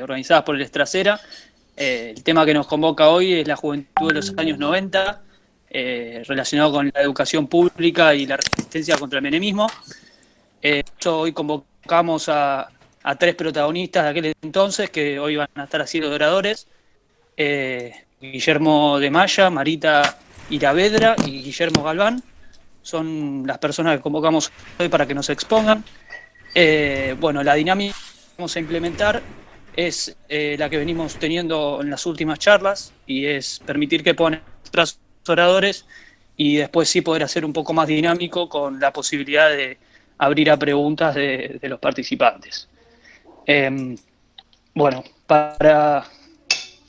organizadas por el Estrasera. El tema que nos convoca hoy es la juventud de los años 90, relacionado con la educación pública y la resistencia contra el menemismo. Hoy convocamos a 3 protagonistas de aquel entonces que hoy van a estar haciendo de oradores. Guillermo de Maya, Marita Iravedra y Guillermo Galván son las personas que convocamos hoy para que nos expongan. Bueno, la dinámica que vamos a implementar es la que venimos teniendo en las últimas charlas, y es permitir que pongan nuestros oradores y después sí poder hacer un poco más dinámico con la posibilidad de abrir a preguntas de los participantes. Bueno, para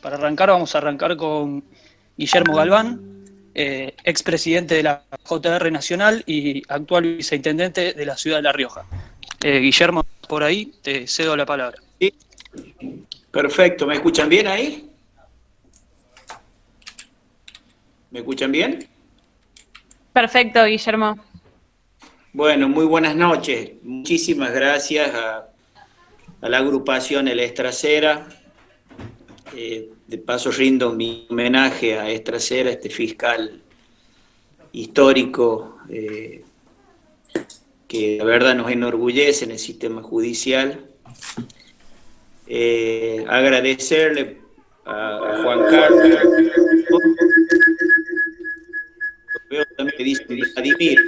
arrancar vamos a arrancar con Guillermo Galván, expresidente de la JR Nacional y actual viceintendente de la ciudad de La Rioja. Guillermo, por ahí te cedo la palabra. Sí. Perfecto, ¿me escuchan bien ahí? ¿Me escuchan bien? Perfecto, Guillermo. Bueno, muy buenas noches. Muchísimas gracias a la agrupación El Estrasera. De paso rindo mi homenaje a Estrasera, este fiscal histórico que la verdad nos enorgullece en el sistema judicial. Agradecerle a Juan Carlos, veo también que dice Vladimir,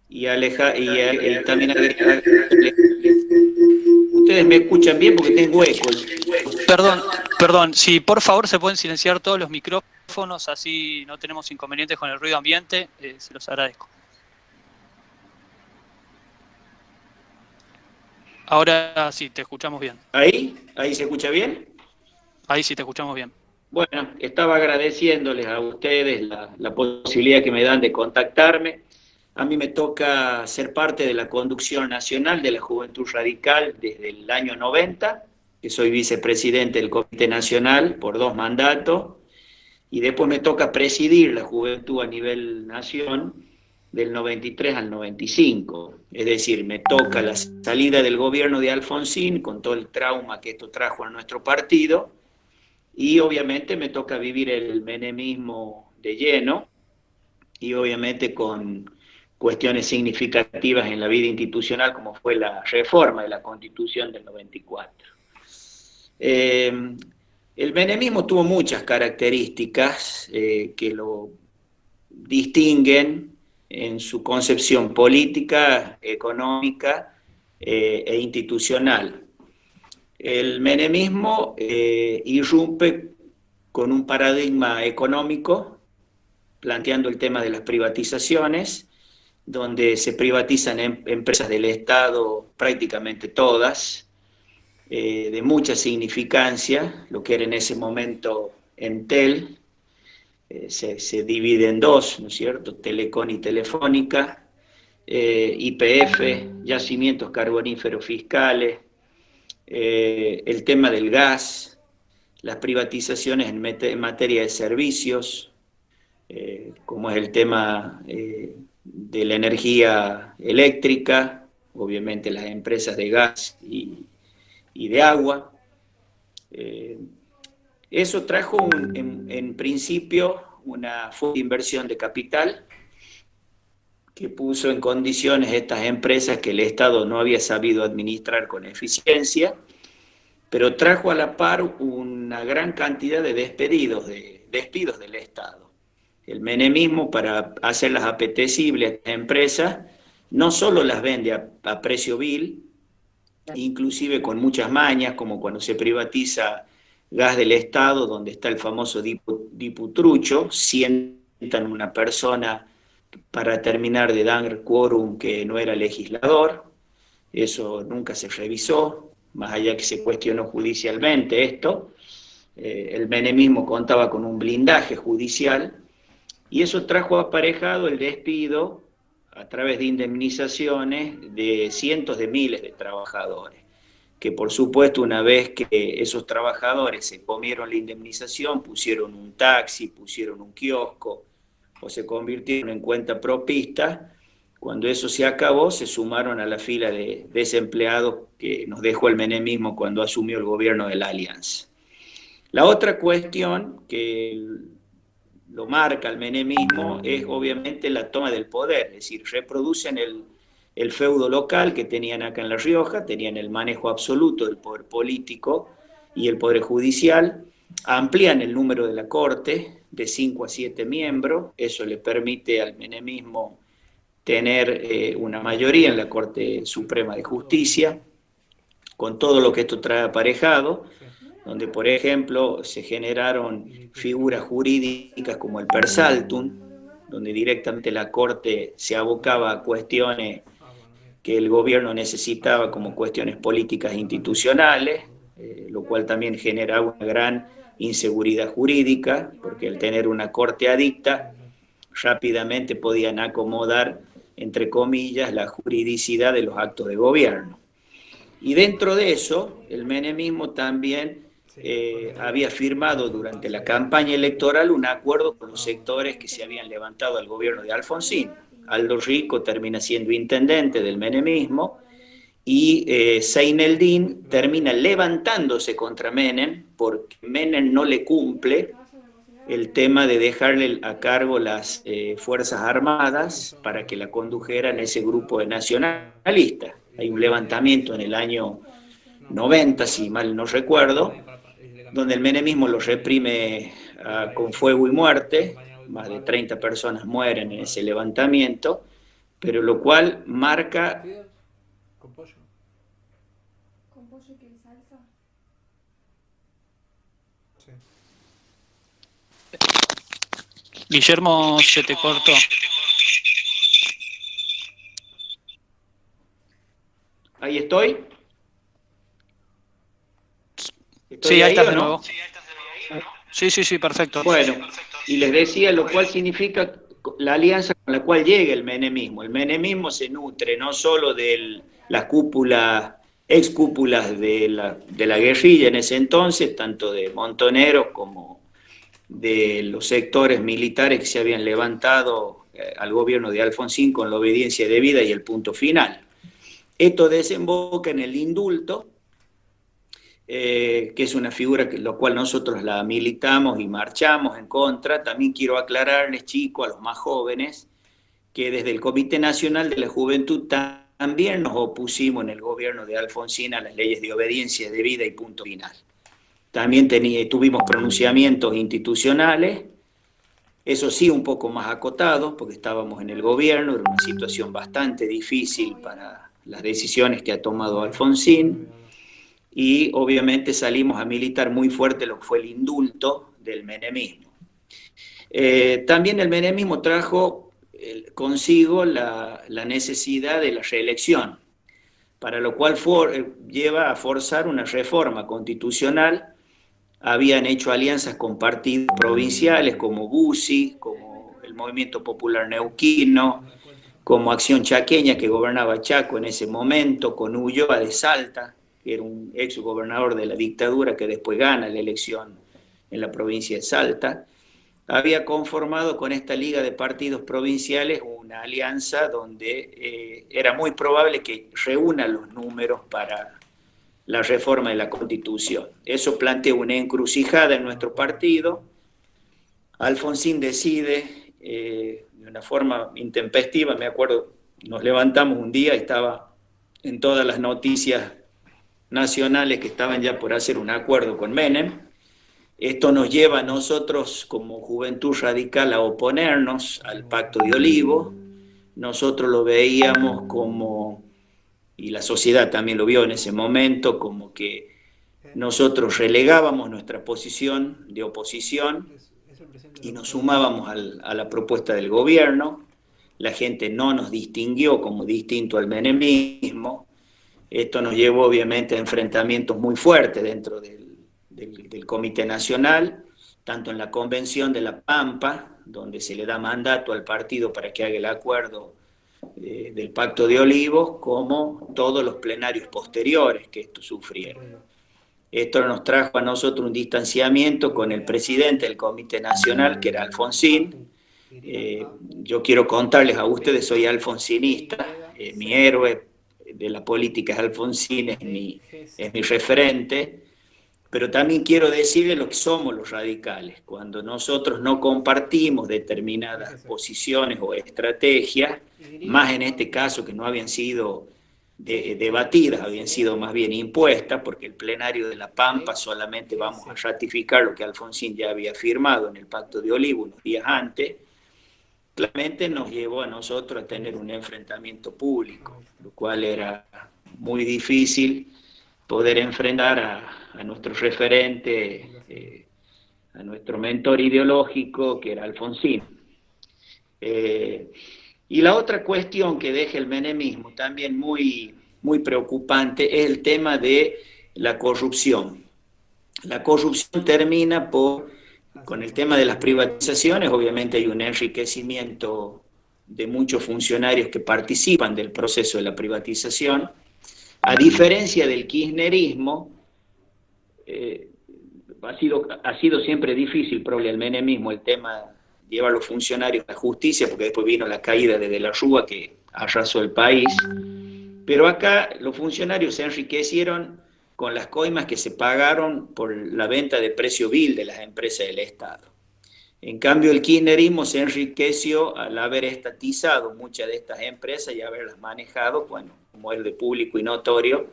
y también ustedes me escuchan bien porque tengo eco. Perdón, si por favor se pueden silenciar todos los micrófonos, así no tenemos inconvenientes con el ruido ambiente, se los agradezco. Ahora sí, te escuchamos bien. ¿Ahí se escucha bien? Ahí sí te escuchamos bien. Bueno, estaba agradeciéndoles a ustedes la posibilidad que me dan de contactarme. A mí me toca ser parte de la conducción nacional de la Juventud Radical desde el año 90, que soy vicepresidente del Comité Nacional por 2 mandatos, y después me toca presidir la juventud a nivel nación del 93 al 95. Es decir, me toca la salida del gobierno de Alfonsín con todo el trauma que esto trajo a nuestro partido, y obviamente me toca vivir el menemismo de lleno, y obviamente con cuestiones significativas en la vida institucional, como fue la reforma de la Constitución del 94. El menemismo tuvo muchas características que lo distinguen en su concepción política, económica e institucional. El menemismo irrumpe con un paradigma económico, planteando el tema de las privatizaciones, donde se privatizan empresas del Estado prácticamente todas, de mucha significancia, lo que era en ese momento Entel, se divide en 2, ¿no es cierto?, Telecom y Telefónica, YPF, yacimientos carboníferos fiscales, el tema del gas, las privatizaciones en materia de servicios, como es el tema de la energía eléctrica, obviamente las empresas de gas y de agua. Eso trajo en principio una fuerte inversión de capital que puso en condiciones estas empresas que el Estado no había sabido administrar con eficiencia, pero trajo a la par una gran cantidad de despidos del Estado. El menemismo, para hacerlas apetecibles a estas empresas, no solo las vende a precio vil, inclusive con muchas mañas, como cuando se privatiza gas del Estado, donde está el famoso diputrucho, sientan una persona para terminar de dar quórum que no era legislador. Eso nunca se revisó, más allá que se cuestionó judicialmente esto. El menemismo contaba con un blindaje judicial, y eso trajo aparejado el despido a través de indemnizaciones de cientos de miles de trabajadores, que por supuesto una vez que esos trabajadores se comieron la indemnización, pusieron un taxi, pusieron un kiosco o se convirtieron en cuenta propista, Cuando eso se acabó, se sumaron a la fila de desempleados que nos dejó el menemismo cuando asumió el gobierno de la Alianza. La otra cuestión que lo marca el menemismo es obviamente la toma del poder, es decir, reproducen el feudo local que tenían acá en La Rioja, tenían el manejo absoluto del poder político y el poder judicial, amplían el número de la Corte de 5 a 7 miembros, eso le permite al menemismo tener una mayoría en la Corte Suprema de Justicia, con todo lo que esto trae aparejado, donde, por ejemplo, se generaron figuras jurídicas como el persaltum, donde directamente la Corte se abocaba a cuestiones que el gobierno necesitaba como cuestiones políticas e institucionales, lo cual también generaba una gran inseguridad jurídica, porque al tener una Corte adicta, rápidamente podían acomodar, entre comillas, la juridicidad de los actos de gobierno. Y dentro de eso, el menemismo también había firmado durante la campaña electoral un acuerdo con los sectores que se habían levantado al gobierno de Alfonsín. Aldo Rico termina siendo intendente del menemismo y Seineldin termina levantándose contra Menem porque Menem no le cumple el tema de dejarle a cargo las Fuerzas Armadas para que la condujeran ese grupo de nacionalistas. Hay un levantamiento en el año 90, si mal no recuerdo, donde el menemismo lo reprime con fuego y muerte, más de 30 personas mueren en ese levantamiento, pero lo cual marca... ¿Con pollo? ¿Con pollo que salsa? Sí. Guillermo, se te cortó. Ahí estoy. Sí, ahí estás de ¿o no? nuevo. Sí, perfecto. Bueno, y les decía lo cual significa la alianza con la cual llega el menemismo. El menemismo se nutre no solo de las cúpulas, ex cúpulas de la guerrilla en ese entonces, tanto de Montoneros como de los sectores militares que se habían levantado al gobierno de Alfonsín con la obediencia debida y el punto final. Esto desemboca en el indulto, que es una figura que lo cual nosotros la militamos y marchamos en contra. También quiero aclararles, chicos, a los más jóvenes, que desde el Comité Nacional de la Juventud también nos opusimos en el gobierno de Alfonsín a las leyes de obediencia debida y punto final. También tuvimos pronunciamientos institucionales, eso sí un poco más acotados, porque estábamos en el gobierno, era una situación bastante difícil para las decisiones que ha tomado Alfonsín, y obviamente salimos a militar muy fuerte lo que fue el indulto del menemismo. También el menemismo trajo consigo la necesidad de la reelección, para lo cual lleva a forzar una reforma constitucional. Habían hecho alianzas con partidos provinciales como BUSI, como el Movimiento Popular Neuquino, como Acción Chaqueña, que gobernaba Chaco en ese momento, con Ulloa de Salta, que era un ex gobernador de la dictadura que después gana la elección en la provincia de Salta. Había conformado con esta liga de partidos provinciales una alianza donde era muy probable que reúna los números para la reforma de la Constitución. Eso plantea una encrucijada en nuestro partido. Alfonsín decide de una forma intempestiva, me acuerdo, nos levantamos un día y estaba en todas las noticias nacionales que estaban ya por hacer un acuerdo con Menem. Esto nos lleva a nosotros como Juventud Radical a oponernos al Pacto de Olivos. Nosotros lo veíamos como, y la sociedad también lo vio en ese momento, como que nosotros relegábamos nuestra posición de oposición y nos sumábamos a la propuesta del gobierno. La gente no nos distinguió como distinto al menemismo. Esto nos llevó obviamente a enfrentamientos muy fuertes dentro del Comité Nacional, tanto en la Convención de La Pampa, donde se le da mandato al partido para que haga el acuerdo del Pacto de Olivos, como todos los plenarios posteriores que esto sufrieron. Esto nos trajo a nosotros un distanciamiento con el presidente del Comité Nacional, que era Alfonsín, Yo quiero contarles a ustedes, soy alfonsinista, mi héroe de la política es Alfonsín, es mi referente, pero también quiero decirles lo que somos los radicales. Cuando nosotros no compartimos determinadas posiciones o estrategias, más en este caso que no habían sido debatidas, habían sido más bien impuestas, porque el plenario de La Pampa solamente vamos a ratificar lo que Alfonsín ya había firmado en el Pacto de Olivo unos días antes, claramente nos llevó a nosotros a tener un enfrentamiento público, lo cual era muy difícil poder enfrentar a nuestro referente, a nuestro mentor ideológico, que era Alfonsín. Y la otra cuestión que deja el menemismo, también muy, muy preocupante, es el tema de la corrupción. La corrupción termina con el tema de las privatizaciones. Obviamente hay un enriquecimiento de muchos funcionarios que participan del proceso de la privatización. A diferencia del kirchnerismo, ha sido siempre difícil, probablemente el menemismo, el tema de llevar a los funcionarios a la justicia, porque después vino la caída de la Rúa que arrasó el país. Pero acá los funcionarios se enriquecieron con las coimas que se pagaron por la venta de precio vil de las empresas del Estado. En cambio, el kirchnerismo se enriqueció al haber estatizado muchas de estas empresas y haberlas manejado, bueno, como es de público y notorio,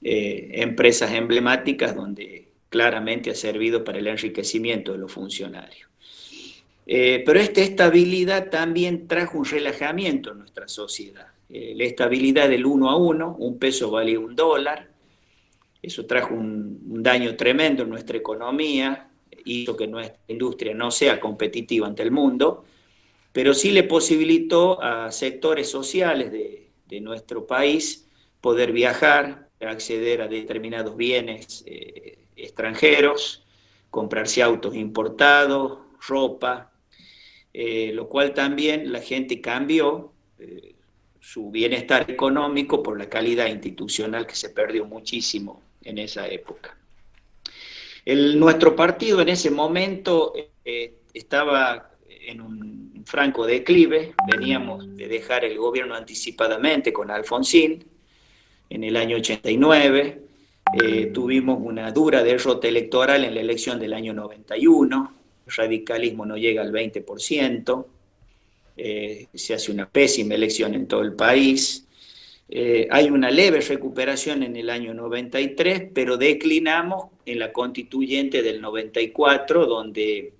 empresas emblemáticas donde claramente ha servido para el enriquecimiento de los funcionarios. Pero esta estabilidad también trajo un relajamiento en nuestra sociedad. La estabilidad del 1 a 1, un peso valía un dólar. Eso trajo un daño tremendo en nuestra economía, hizo que nuestra industria no sea competitiva ante el mundo, pero sí le posibilitó a sectores sociales de nuestro país poder viajar, acceder a determinados bienes extranjeros, comprarse autos importados, ropa, lo cual también la gente cambió su bienestar económico por la calidad institucional que se perdió muchísimo en esa época. Nuestro partido en ese momento estaba en un franco declive, veníamos de dejar el gobierno anticipadamente con Alfonsín en el año 89, tuvimos una dura derrota electoral en la elección del año 91, el radicalismo no llega al 20%, se hace una pésima elección en todo el país. Hay una leve recuperación en el año 93, pero declinamos en la constituyente del 94, donde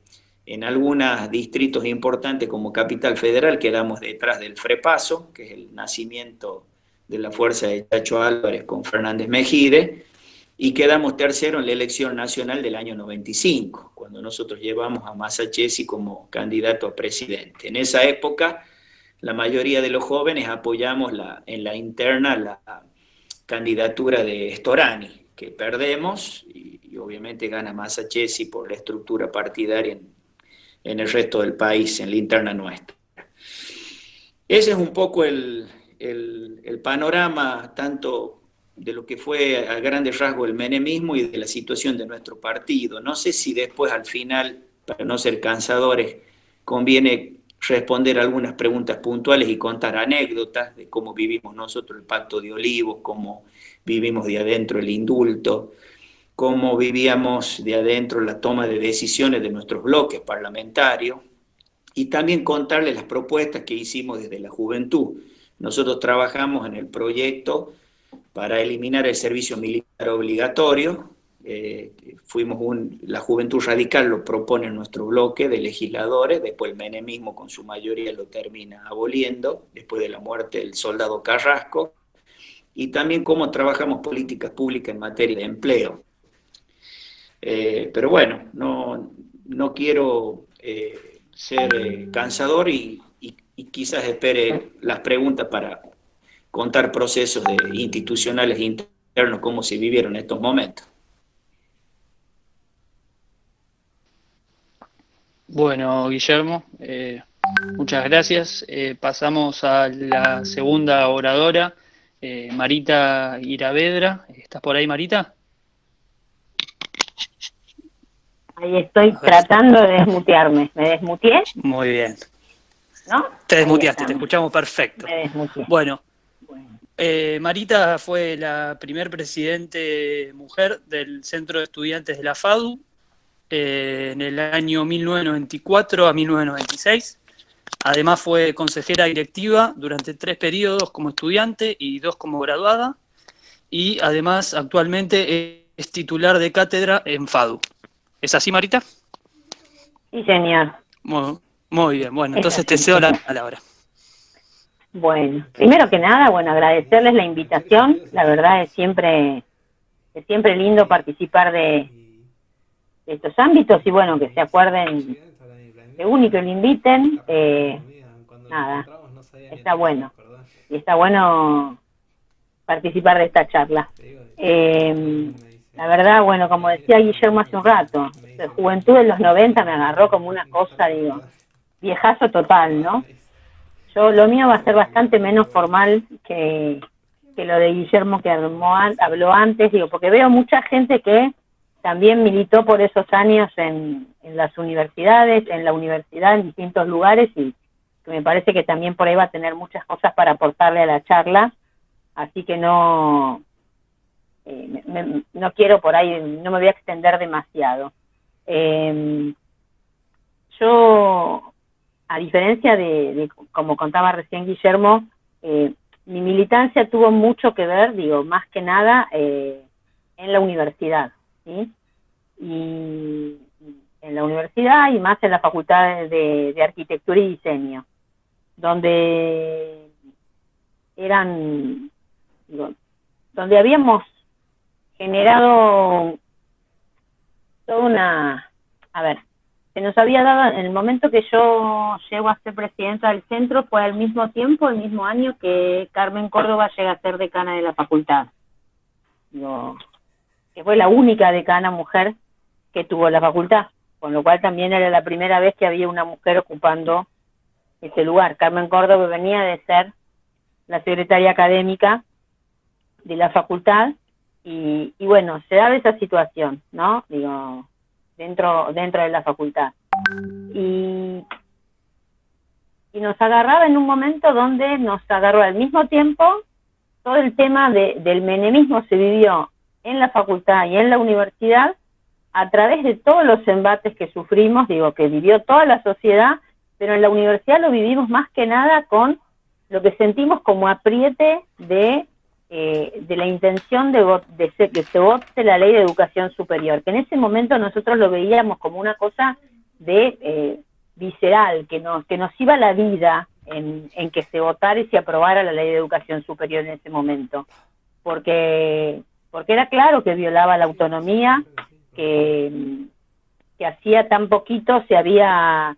en algunos distritos importantes como Capital Federal quedamos detrás del Frepaso, que es el nacimiento de la fuerza de Chacho Álvarez con Fernández Mejide, y quedamos tercero en la elección nacional del año 95, cuando nosotros llevamos a Masachesi como candidato a presidente. En esa época, la mayoría de los jóvenes apoyamos en la interna la candidatura de Storani, que perdemos, y obviamente gana Masachesi por la estructura partidaria en el resto del país, en la interna nuestra. Ese es un poco el panorama tanto de lo que fue a grandes rasgos el menemismo y de la situación de nuestro partido. No sé si después al final, para no ser cansadores, conviene responder algunas preguntas puntuales y contar anécdotas de cómo vivimos nosotros el Pacto de Olivos, cómo vivimos de adentro el indulto, cómo vivíamos de adentro la toma de decisiones de nuestros bloques parlamentarios, y también contarles las propuestas que hicimos desde la juventud. Nosotros trabajamos en el proyecto para eliminar el servicio militar obligatorio. La Juventud Radical lo propone en nuestro bloque de legisladores, después el menemismo con su mayoría lo termina aboliendo, después de la muerte del soldado Carrasco, y también cómo trabajamos políticas públicas en materia de empleo. Pero bueno, no quiero ser cansador y quizás espere las preguntas para contar procesos institucionales internos, cómo se vivieron estos momentos. Bueno, Guillermo, muchas gracias. Pasamos a la segunda oradora, Marita Iravedra. ¿Estás por ahí, Marita? Ahí estoy tratando de desmutearme. ¿Me desmuteé? Muy bien. ¿no? Te Ahí desmuteaste, te estamos. escuchamos perfecto. Me desmuteé. Bueno, Bueno. Marita fue la primer presidente mujer del Centro de Estudiantes de la FADU en el año 1994 a 1996. Además fue consejera directiva durante 3 periodos como estudiante y 2 como graduada. Y además actualmente es titular de cátedra en FADU. ¿Es así, Marita? Sí, señor. Muy bien, bueno, Es entonces te así. cedo la palabra. Bueno, primero que nada, bueno, agradecerles la invitación. La verdad es siempre lindo participar de estos ámbitos y bueno, que se acuerden de uno y que lo inviten. Nada, está bueno. Y está bueno participar de esta charla. La verdad, bueno, como decía Guillermo hace un rato, la juventud de los 90 me agarró como una cosa, digo, viejazo total, ¿no? Lo mío va a ser bastante menos formal que lo de Guillermo que habló antes, digo, porque veo mucha gente que también militó por esos años en las universidades, en la universidad, en distintos lugares, y que me parece que también por ahí va a tener muchas cosas para aportarle a la charla, así que no quiero por ahí, no me voy a extender demasiado. Yo, a diferencia de como contaba recién Guillermo, mi militancia tuvo mucho que ver, digo, más que nada en la universidad, ¿sí? Y en la universidad y más en la Facultad de Arquitectura y Diseño, donde donde habíamos generado toda una... A ver, se nos había dado, en el momento que yo llego a ser presidenta del centro, fue al mismo tiempo, el mismo año que Carmen Córdoba llega a ser decana de la facultad. Que fue la única decana mujer que tuvo la facultad, con lo cual también era la primera vez que había una mujer ocupando ese lugar. Carmen Córdoba venía de ser la secretaria académica de la facultad y bueno, se daba esa situación, ¿no? Digo, dentro de la facultad. Y nos agarraba en un momento donde nos agarró al mismo tiempo, todo el tema del menemismo se vivió en la facultad y en la universidad a través de todos los embates que sufrimos, digo, que vivió toda la sociedad, pero en la universidad lo vivimos más que nada con lo que sentimos como apriete de la intención de que se vote la ley de educación superior, que en ese momento nosotros lo veíamos como una cosa de visceral, que nos iba la vida en que se votara y se aprobara la ley de educación superior en ese momento, porque era claro que violaba la autonomía, que hacía tan poquito se había,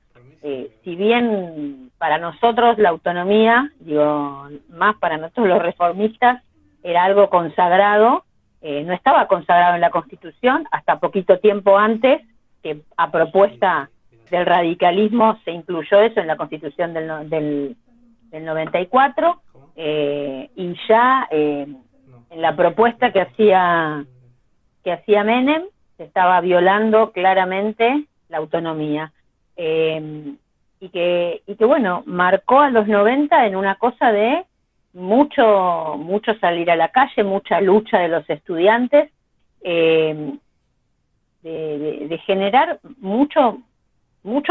si bien para nosotros la autonomía, digo, más para nosotros los reformistas, era algo consagrado, no estaba consagrado en la Constitución hasta poquito tiempo antes, que a propuesta del radicalismo se incluyó eso en la Constitución del 94, y ya en la propuesta que hacía Menem se estaba violando claramente la autonomía, y que bueno, marcó a los 90 en una cosa de mucho salir a la calle, mucha lucha de los estudiantes, de generar mucho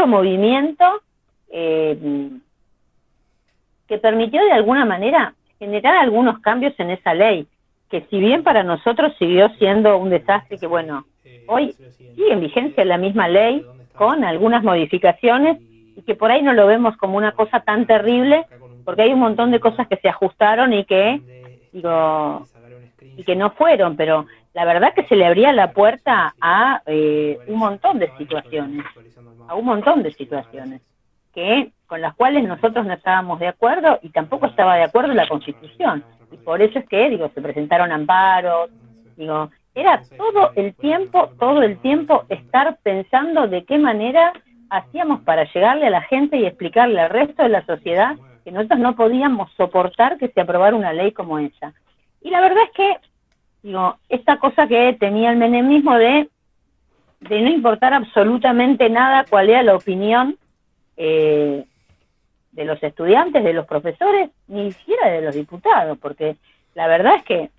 movimiento, que permitió de alguna manera generar algunos cambios en esa ley, que si bien para nosotros siguió siendo un desastre, que bueno, hoy sigue en vigencia la misma ley con algunas modificaciones y que por ahí no lo vemos como una cosa tan terrible, porque hay un montón de cosas que se ajustaron y que no fueron, pero la verdad que se le abría la puerta a un montón de situaciones, que con las cuales nosotros no estábamos de acuerdo y tampoco estaba de acuerdo la Constitución, y por eso es que se presentaron amparos, era todo el tiempo estar pensando de qué manera hacíamos para llegarle a la gente y explicarle al resto de la sociedad que nosotros no podíamos soportar que se aprobara una ley como esa. Y la verdad es que, esta cosa que tenía el menemismo de no importar absolutamente nada cuál era la opinión de los estudiantes, de los profesores, ni siquiera de los diputados, porque la verdad es que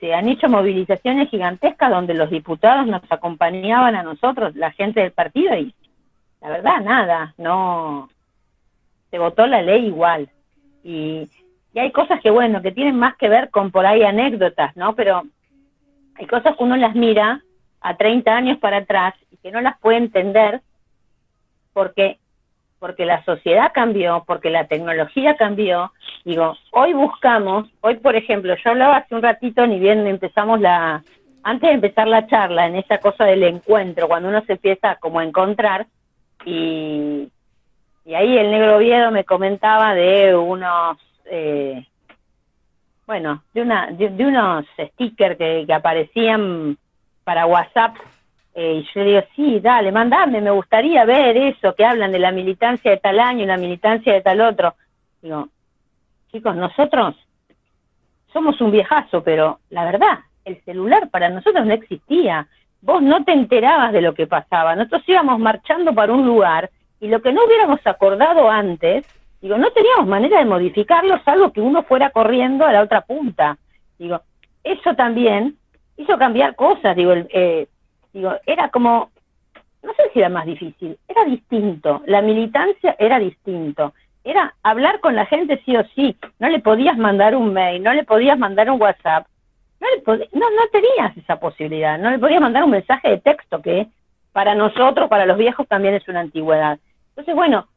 se han hecho movilizaciones gigantescas donde los diputados nos acompañaban a nosotros, la gente del partido, y la verdad nada, no, se votó la ley igual. Y hay cosas que, bueno, que tienen más que ver con por ahí anécdotas, ¿no? Pero hay cosas que uno las mira a 30 años para atrás y que no las puede entender porque la sociedad cambió, porque la tecnología cambió. Digo, hoy por ejemplo, yo hablaba hace un ratito, ni bien antes de empezar la charla, en esa cosa del encuentro, cuando uno se empieza como a encontrar, y ahí el Negro Oviedo me comentaba de unos, de unos stickers que aparecían para WhatsApp, y yo digo, sí, dale, mandame, me gustaría ver eso, que hablan de la militancia de tal año y la militancia de tal otro. Digo, chicos, nosotros somos un viejazo, pero la verdad, el celular para nosotros no existía. Vos no te enterabas de lo que pasaba. Nosotros íbamos marchando para un lugar y lo que no hubiéramos acordado antes, digo, no teníamos manera de modificarlo, salvo que uno fuera corriendo a la otra punta. Digo, eso también hizo cambiar cosas, digo, era como, no sé si era más difícil, era distinto, la militancia era distinto, era hablar con la gente sí o sí, no le podías mandar un mail, no le podías mandar un WhatsApp, no tenías esa posibilidad, no le podías mandar un mensaje de texto que para nosotros, para los viejos también es una antigüedad. Entonces, bueno,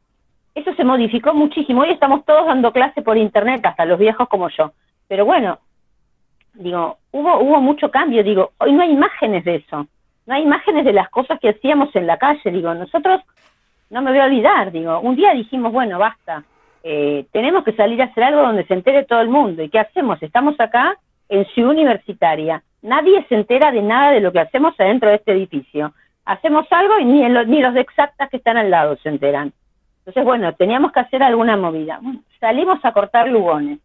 eso se modificó muchísimo, hoy estamos todos dando clase por internet, hasta los viejos como yo, pero bueno, digo, hubo mucho cambio, digo, hoy no hay imágenes de eso. No hay imágenes de las cosas que hacíamos en la calle, digo, nosotros, no me voy a olvidar, digo, un día dijimos, bueno, basta, tenemos que salir a hacer algo donde se entere todo el mundo, ¿y qué hacemos? Estamos acá en Ciudad Universitaria, nadie se entera de nada de lo que hacemos adentro de este edificio, hacemos algo y ni los de Exactas que están al lado se enteran. Entonces, bueno, teníamos que hacer alguna movida. Bueno, salimos a cortar Lugones.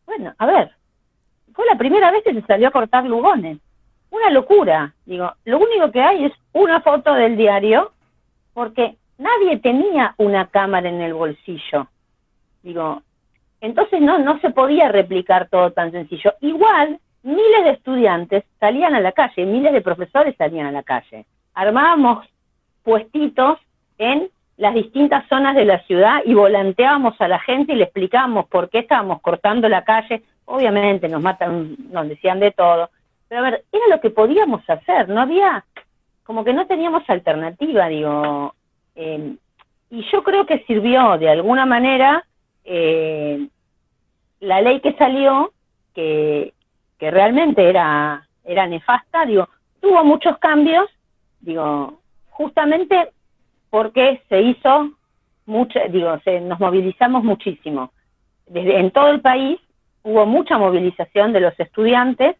Bueno, a ver, fue la primera vez que se salió a cortar Lugones. Una locura, digo, lo único que hay es una foto del diario, porque nadie tenía una cámara en el bolsillo, digo, entonces no se podía replicar todo tan sencillo. Igual, miles de estudiantes salían a la calle, miles de profesores salían a la calle, armábamos puestitos en las distintas zonas de la ciudad y volanteábamos a la gente y le explicábamos por qué estábamos cortando la calle, obviamente nos decían de todo, pero a ver, era lo que podíamos hacer, no había, como que no teníamos alternativa, digo, y yo creo que sirvió de alguna manera la ley que salió, que realmente era nefasta, digo, tuvo muchos cambios, digo, justamente porque se hizo nos movilizamos muchísimo. En todo el país hubo mucha movilización de los estudiantes,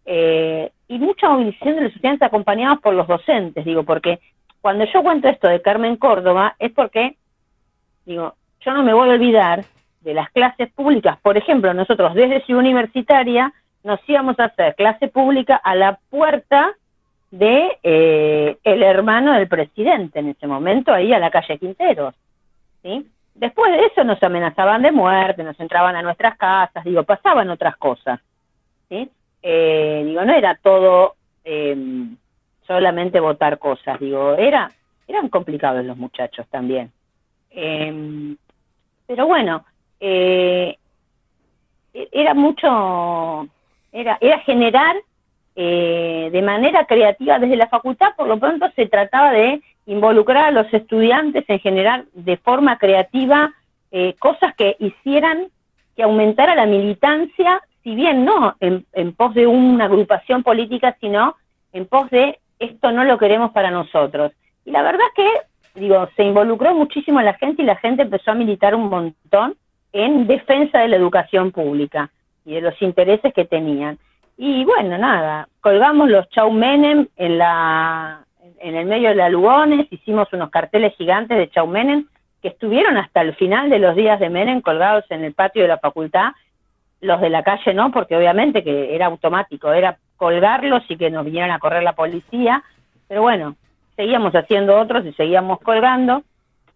y mucha movilización de los estudiantes acompañados por los docentes, digo, porque cuando yo cuento esto de Carmen Córdoba es porque, digo, yo no me voy a olvidar de las clases públicas. Por ejemplo, nosotros desde Ciudad Universitaria nos íbamos a hacer clase pública a la puerta de el hermano del presidente en ese momento, ahí a la calle Quinteros, ¿sí? Después de eso nos amenazaban de muerte, nos entraban a nuestras casas, digo, pasaban otras cosas, ¿sí? Digo, no era todo solamente votar cosas, digo, eran complicados los muchachos también. Pero bueno, era generar de manera creativa desde la facultad, por lo pronto se trataba de involucrar a los estudiantes en generar de forma creativa cosas que hicieran que aumentara la militancia, si bien no en pos de una agrupación política, sino en pos de esto no lo queremos para nosotros. Y la verdad que, digo, se involucró muchísimo la gente y la gente empezó a militar un montón en defensa de la educación pública y de los intereses que tenían. Y bueno, nada, colgamos los Chau Menem en el medio de la Lugones, hicimos unos carteles gigantes de Chau Menem que estuvieron hasta el final de los días de Menem colgados en el patio de la facultad. Los de la calle no, porque obviamente que era automático, era colgarlos y que nos vinieran a correr la policía, pero bueno, seguíamos haciendo otros y seguíamos colgando.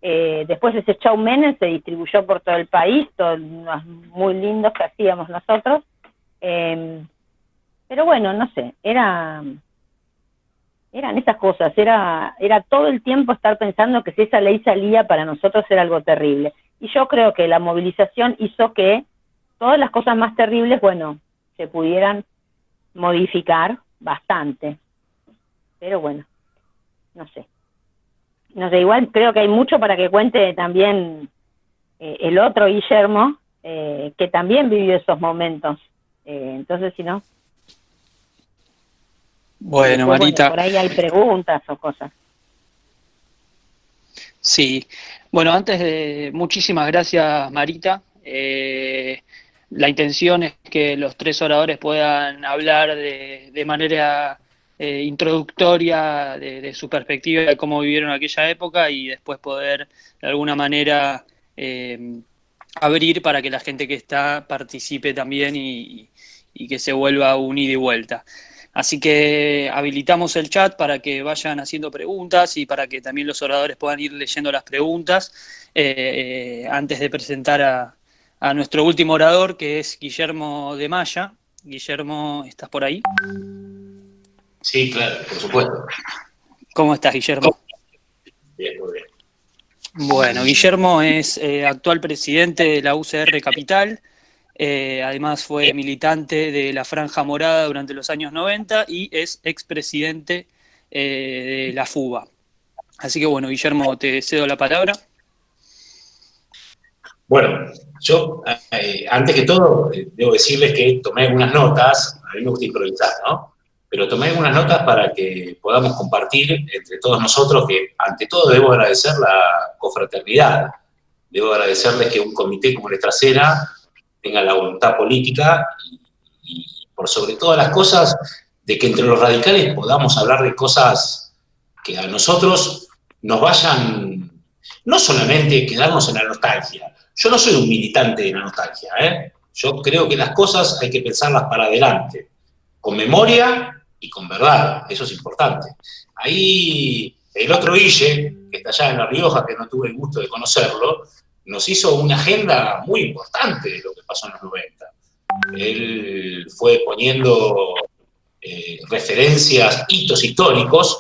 Después ese Chau Menem se distribuyó por todo el país, todos unos muy lindos que hacíamos nosotros. Pero bueno, no sé, eran esas cosas, era todo el tiempo estar pensando que si esa ley salía para nosotros era algo terrible. Y yo creo que la movilización hizo que todas las cosas más terribles, bueno, se pudieran modificar bastante. Pero bueno, no sé, igual creo que hay mucho para que cuente también el otro Guillermo, que también vivió esos momentos. Entonces, si no... Bueno, después, Marita. por ahí hay preguntas o cosas. Sí, bueno, muchísimas gracias, Marita. La intención es que los tres oradores puedan hablar de manera introductoria de su perspectiva de cómo vivieron aquella época y después poder, de alguna manera, abrir para que la gente que está participe también y que se vuelva un ida y vuelta. Así que habilitamos el chat para que vayan haciendo preguntas y para que también los oradores puedan ir leyendo las preguntas antes de presentar a nuestro último orador, que es Guillermo de Maya. Guillermo, ¿estás por ahí? Sí, claro, por supuesto. ¿Cómo estás, Guillermo? Bien, muy bien. Bueno, Guillermo es actual presidente de la UCR Capital. Además fue militante de la Franja Morada durante los años 90 y es expresidente de la FUBA. Así que bueno, Guillermo, te cedo la palabra. Bueno, yo antes que todo debo decirles que tomé algunas notas, a mí me gusta improvisar, ¿no? Pero tomé algunas notas para que podamos compartir entre todos nosotros, que ante todo debo agradecer la confraternidad, debo agradecerles que un comité como Nuestra Cena tenga la voluntad política y por sobre todas las cosas, de que entre los radicales podamos hablar de cosas que a nosotros nos vayan, no solamente quedarnos en la nostalgia. Yo no soy un militante de la nostalgia, ¿eh? Yo creo que las cosas hay que pensarlas para adelante, con memoria y con verdad, eso es importante. Ahí el otro Guille, que está allá en La Rioja, que no tuve el gusto de conocerlo, nos hizo una agenda muy importante de lo que pasó en los 90. Él fue poniendo referencias, hitos históricos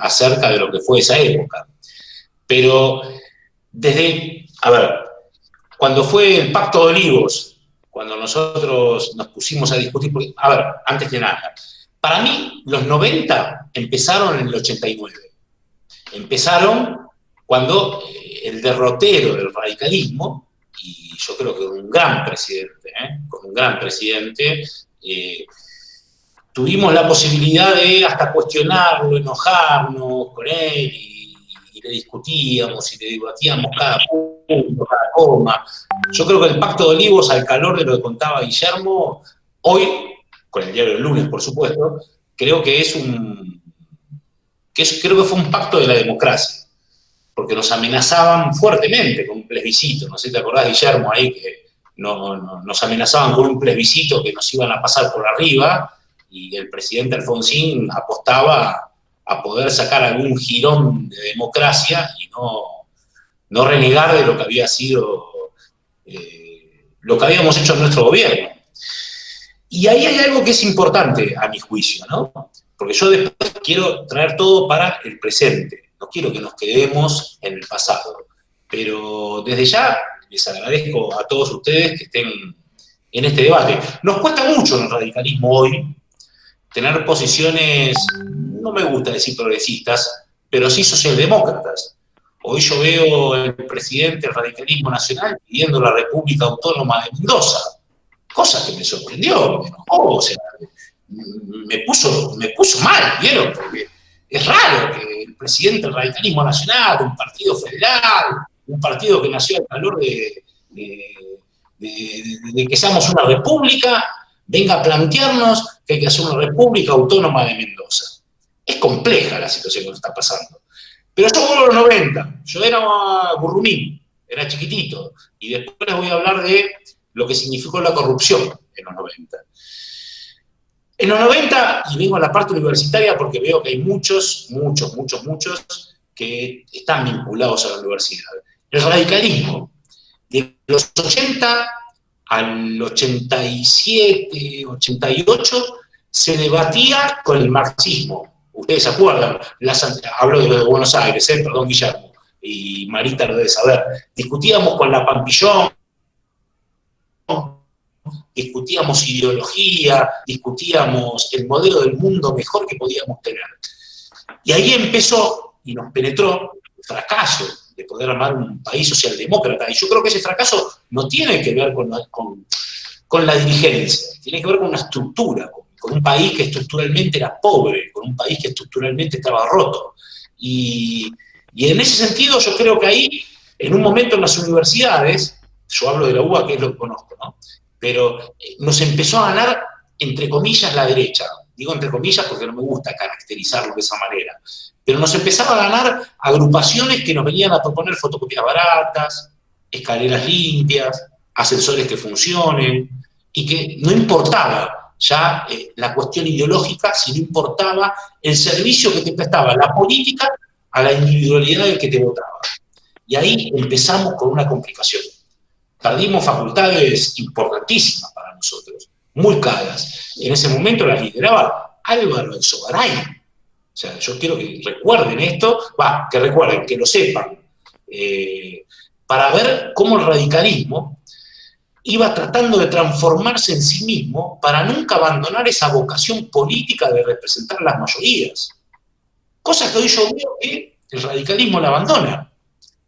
acerca de lo que fue esa época. Pero cuando fue el Pacto de Olivos, cuando nosotros nos pusimos a discutir, porque, antes de nada, para mí los 90 empezaron en el 89. Empezaron cuando el derrotero del radicalismo, y yo creo que con un gran presidente, tuvimos la posibilidad de hasta cuestionarlo, enojarnos con él, y le discutíamos y le debatíamos cada punto, cada coma. Yo creo que el Pacto de Olivos, al calor de lo que contaba Guillermo, hoy, con el diario del lunes, por supuesto, creo que creo que fue un pacto de la democracia, porque nos amenazaban fuertemente con un plebiscito. No sé si te acordás, Guillermo, ahí que nos amenazaban con un plebiscito que nos iban a pasar por arriba, y el presidente Alfonsín apostaba a poder sacar algún jirón de democracia y no renegar de lo que había sido lo que habíamos hecho en nuestro gobierno. Y ahí hay algo que es importante a mi juicio, ¿no? Porque yo después quiero traer todo para el presente, no quiero que nos quedemos en el pasado. Pero desde ya les agradezco a todos ustedes que estén en este debate. Nos cuesta mucho en el radicalismo hoy tener posiciones, no me gusta decir progresistas, pero sí socialdemócratas. Hoy yo veo al presidente del radicalismo nacional pidiendo la República Autónoma de Mendoza, cosa que me sorprendió, me enojó, o sea, me puso mal, ¿vieron? Porque es raro que el presidente del radicalismo nacional, un partido federal, un partido que nació al calor de que seamos una república, venga a plantearnos que hay que hacer una república autónoma de Mendoza. Es compleja la situación que nos está pasando. Pero yo vuelvo a los 90, yo era burrumín, era chiquitito, y después les voy a hablar de lo que significó la corrupción en los 90. En los 90, y vengo a la parte universitaria porque veo que hay muchos que están vinculados a la universidad. El radicalismo, de los 80 al 87, 88, se debatía con el marxismo. Ustedes se acuerdan, hablo de Buenos Aires, perdón, Guillermo, y Marita lo debe saber. Discutíamos con la Pampillón, discutíamos ideología, discutíamos el modelo del mundo mejor que podíamos tener. Y ahí empezó y nos penetró el fracaso de poder armar un país socialdemócrata. Y yo creo que ese fracaso no tiene que ver con la dirigencia, tiene que ver con una estructura, con un país que estructuralmente era pobre, con un país que estructuralmente estaba roto. Y en ese sentido yo creo que ahí, en un momento en las universidades, yo hablo de la UBA, que es lo que conozco, ¿no? Pero nos empezó a ganar, entre comillas, la derecha. Digo entre comillas porque no me gusta caracterizarlo de esa manera. Pero nos empezaba a ganar agrupaciones que nos venían a proponer fotocopias baratas, escaleras limpias, ascensores que funcionen, y que no importaba ya la cuestión ideológica, sino importaba el servicio que te prestaba la política a la individualidad del que te votaba. Y ahí empezamos con una complicación. Perdimos facultades importantísimas para nosotros, muy caras. En ese momento las lideraba Álvaro Alzogaray. O sea, yo quiero que recuerden esto, que recuerden, que lo sepan, para ver cómo el radicalismo iba tratando de transformarse en sí mismo para nunca abandonar esa vocación política de representar las mayorías. Cosa que hoy yo veo que el radicalismo la abandona.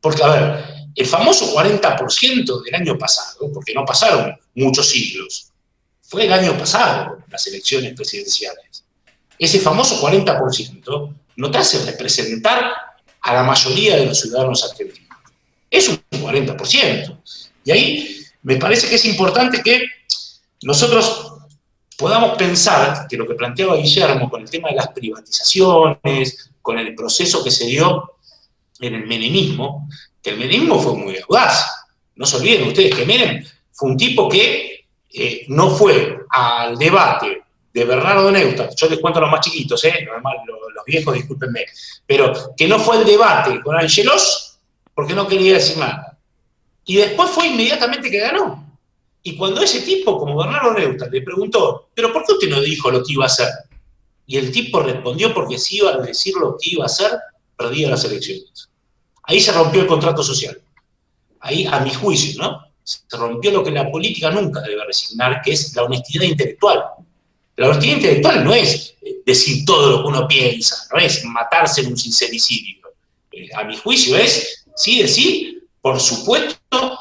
Porque, a ver, el famoso 40% del año pasado, porque no pasaron muchos siglos, fue el año pasado, las elecciones presidenciales. Ese famoso 40% no te hace representar a la mayoría de los ciudadanos argentinos. Es un 40%. Y ahí me parece que es importante que nosotros podamos pensar que lo que planteaba Guillermo con el tema de las privatizaciones, con el proceso que se dio en el menemismo, que el menemismo fue muy audaz. No se olviden ustedes que Menem fue un tipo que no fue al debate de Bernardo Neustadt, yo les cuento a los más chiquitos, los viejos discúlpenme, pero que no fue al debate con Angelos porque no quería decir nada. Y después fue inmediatamente que ganó. Y cuando ese tipo, como Bernardo Neustadt, le preguntó, ¿pero por qué usted no dijo lo que iba a hacer? Y el tipo respondió porque si iba a decir lo que iba a hacer, perdía las elecciones. Ahí se rompió el contrato social. Ahí, a mi juicio, ¿no? Se rompió lo que la política nunca debe resignar, que es la honestidad intelectual. La honestidad intelectual no es decir todo lo que uno piensa, no es matarse en un sincericidio. A mi juicio es, sí decir, por supuesto,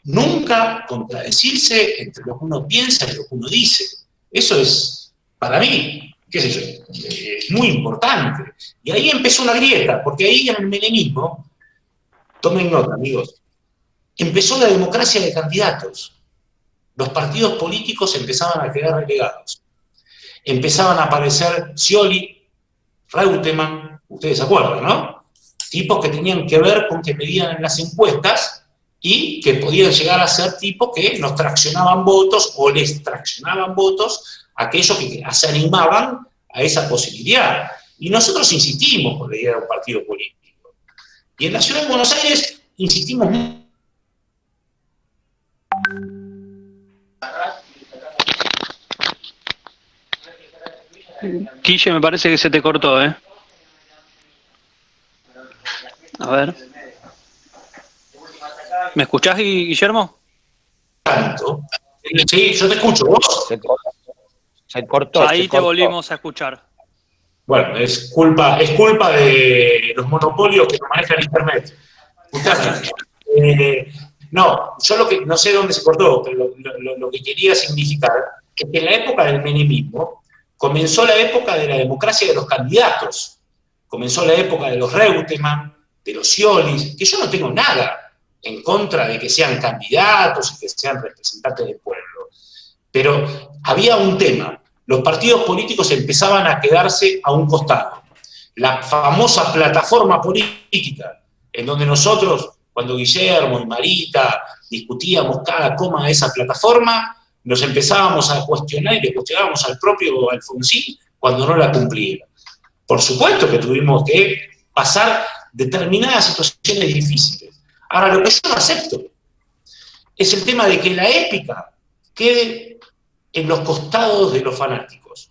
nunca contradecirse entre lo que uno piensa y lo que uno dice. Eso es, para mí, qué sé yo, muy importante. Y ahí empezó una grieta, porque ahí en el menemismo, tomen nota, amigos, empezó la democracia de candidatos. Los partidos políticos empezaban a quedar relegados. Empezaban a aparecer Scioli, Reutemann, ustedes se acuerdan, ¿no? Tipos que tenían que ver con que medían en las encuestas y que podían llegar a ser tipos que nos traccionaban votos o les traccionaban votos a aquellos que se animaban a esa posibilidad. Y nosotros insistimos con la idea de un partido político. Y en la Ciudad de Buenos Aires insistimos mucho. Guille, me parece que se te cortó, ¿eh? A ver. ¿Me escuchás, Guillermo? Tanto. Sí, yo te escucho, ¿vos? Se cortó. Ahí te volvimos a escuchar. Bueno, es culpa de los monopolios que manejan Internet. No, yo no sé dónde se cortó, pero lo que quería significar es que en la época del menemismo comenzó la época de la democracia de los candidatos. Comenzó la época de los Reutemann, de los Sciolis, que yo no tengo nada en contra de que sean candidatos y que sean representantes del pueblo. Pero había un tema. Los partidos políticos empezaban a quedarse a un costado. La famosa plataforma política, en donde nosotros, cuando Guillermo y Marita discutíamos cada coma de esa plataforma, nos empezábamos a cuestionar y le cuestionábamos al propio Alfonsín cuando no la cumplía. Por supuesto que tuvimos que pasar determinadas situaciones difíciles. Ahora, lo que yo no acepto es el tema de que la épica quede en los costados de los fanáticos.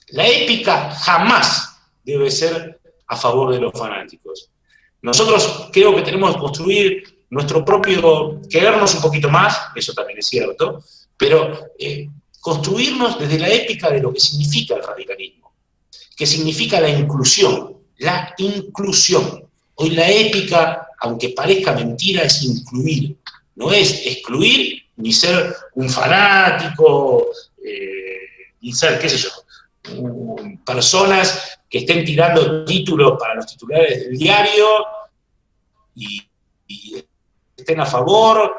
La épica jamás debe ser a favor de los fanáticos. Nosotros creo que tenemos que construir nuestro propio, querernos un poquito más, eso también es cierto, pero construirnos desde la épica de lo que significa el radicalismo, que significa la inclusión, la inclusión. Hoy la épica, aunque parezca mentira, es incluir, no es excluir ni ser un fanático, ni ser, qué sé yo, personas que estén tirando títulos para los titulares del diario y estén a favor.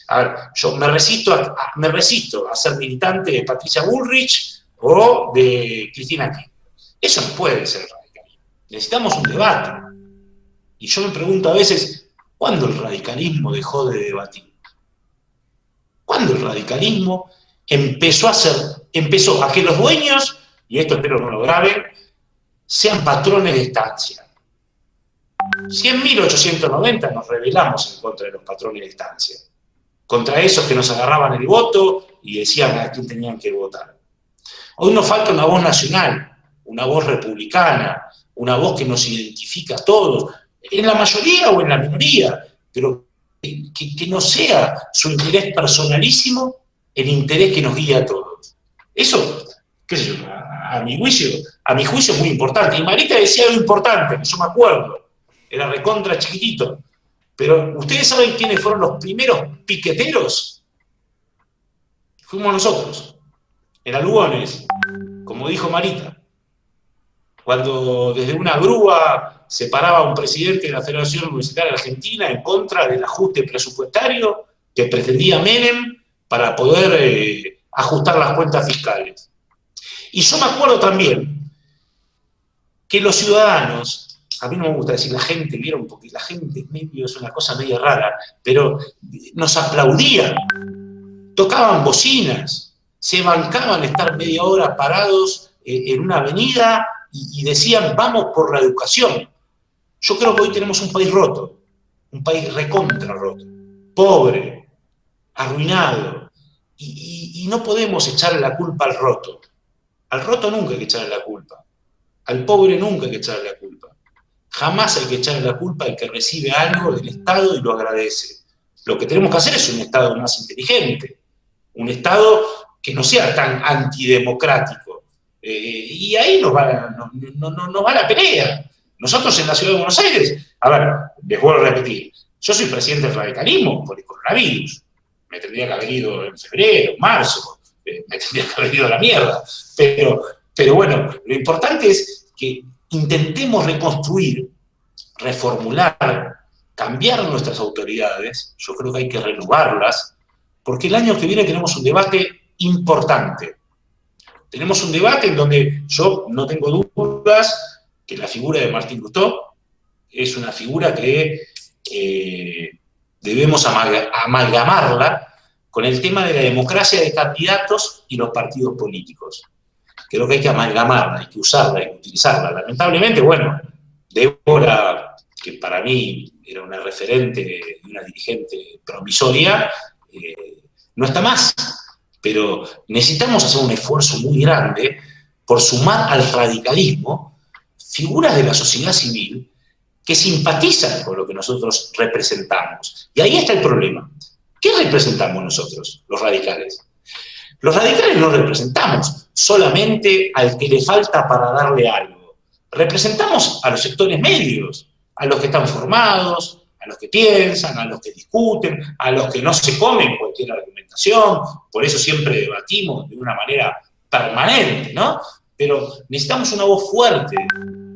A ver, yo me resisto a ser militante de Patricia Bullrich o de Cristina Kirchner. Eso no puede ser radicalismo. Necesitamos un debate. Y yo me pregunto a veces, ¿cuándo el radicalismo dejó de debatir? ¿Cuándo el radicalismo empezó a que los dueños, y esto espero no lo graben, sean patrones de estancia? Si en 1890 nos rebelamos en contra de los patrones de estancia, contra esos que nos agarraban el voto y decían a quién tenían que votar. Hoy nos falta una voz nacional, una voz republicana, una voz que nos identifica a todos, en la mayoría o en la minoría, pero que no sea su interés personalísimo el interés que nos guía a todos. Eso, qué sé yo, a mi juicio es muy importante. Y Marita decía algo importante, que yo me acuerdo, era recontra chiquitito, pero ¿ustedes saben quiénes fueron los primeros piqueteros? Fuimos nosotros, en Lugones, como dijo Marita. Cuando desde una grúa se paraba un presidente de la Federación Universitaria Argentina en contra del ajuste presupuestario que pretendía Menem para poder ajustar las cuentas fiscales. Y yo me acuerdo también que los ciudadanos, a mí no me gusta decir la gente, vieron, porque la gente es una cosa medio rara, pero nos aplaudían, tocaban bocinas, se bancaban estar media hora parados en una avenida y decían, vamos por la educación. Yo creo que hoy tenemos un país roto, un país recontra roto, pobre, arruinado, y no podemos echarle la culpa al roto. Al roto nunca hay que echarle la culpa, al pobre nunca hay que echarle la culpa. Jamás hay que echarle la culpa al que recibe algo del Estado y lo agradece. Lo que tenemos que hacer es un Estado más inteligente, un Estado que no sea tan antidemocrático. Y ahí nos va la pelea. Nosotros en la Ciudad de Buenos Aires, a ver, les vuelvo a repetir, yo soy presidente del radicalismo por el coronavirus. Me tendría que haber ido en febrero, marzo, me tendría que haber ido a la mierda. Pero bueno, lo importante es que intentemos reconstruir, reformular, cambiar nuestras autoridades. Yo creo que hay que renovarlas, porque el año que viene tenemos un debate importante. Tenemos un debate en donde yo no tengo dudas que la figura de Martín Lustó es una figura que debemos amalgamarla con el tema de la democracia de candidatos y los partidos políticos. Creo que hay que amalgamarla, hay que usarla, hay que utilizarla. Lamentablemente, bueno, Débora, que para mí era una referente y una dirigente promisoria, no está más. Pero necesitamos hacer un esfuerzo muy grande por sumar al radicalismo figuras de la sociedad civil que simpatizan con lo que nosotros representamos. Y ahí está el problema. ¿Qué representamos nosotros, los radicales? Los radicales no representamos solamente al que le falta para darle algo. Representamos a los sectores medios, a los que están formados, a los que piensan, a los que discuten, a los que no se comen cualquier argumentación. Por eso siempre debatimos de una manera permanente, ¿no? Pero necesitamos una voz fuerte.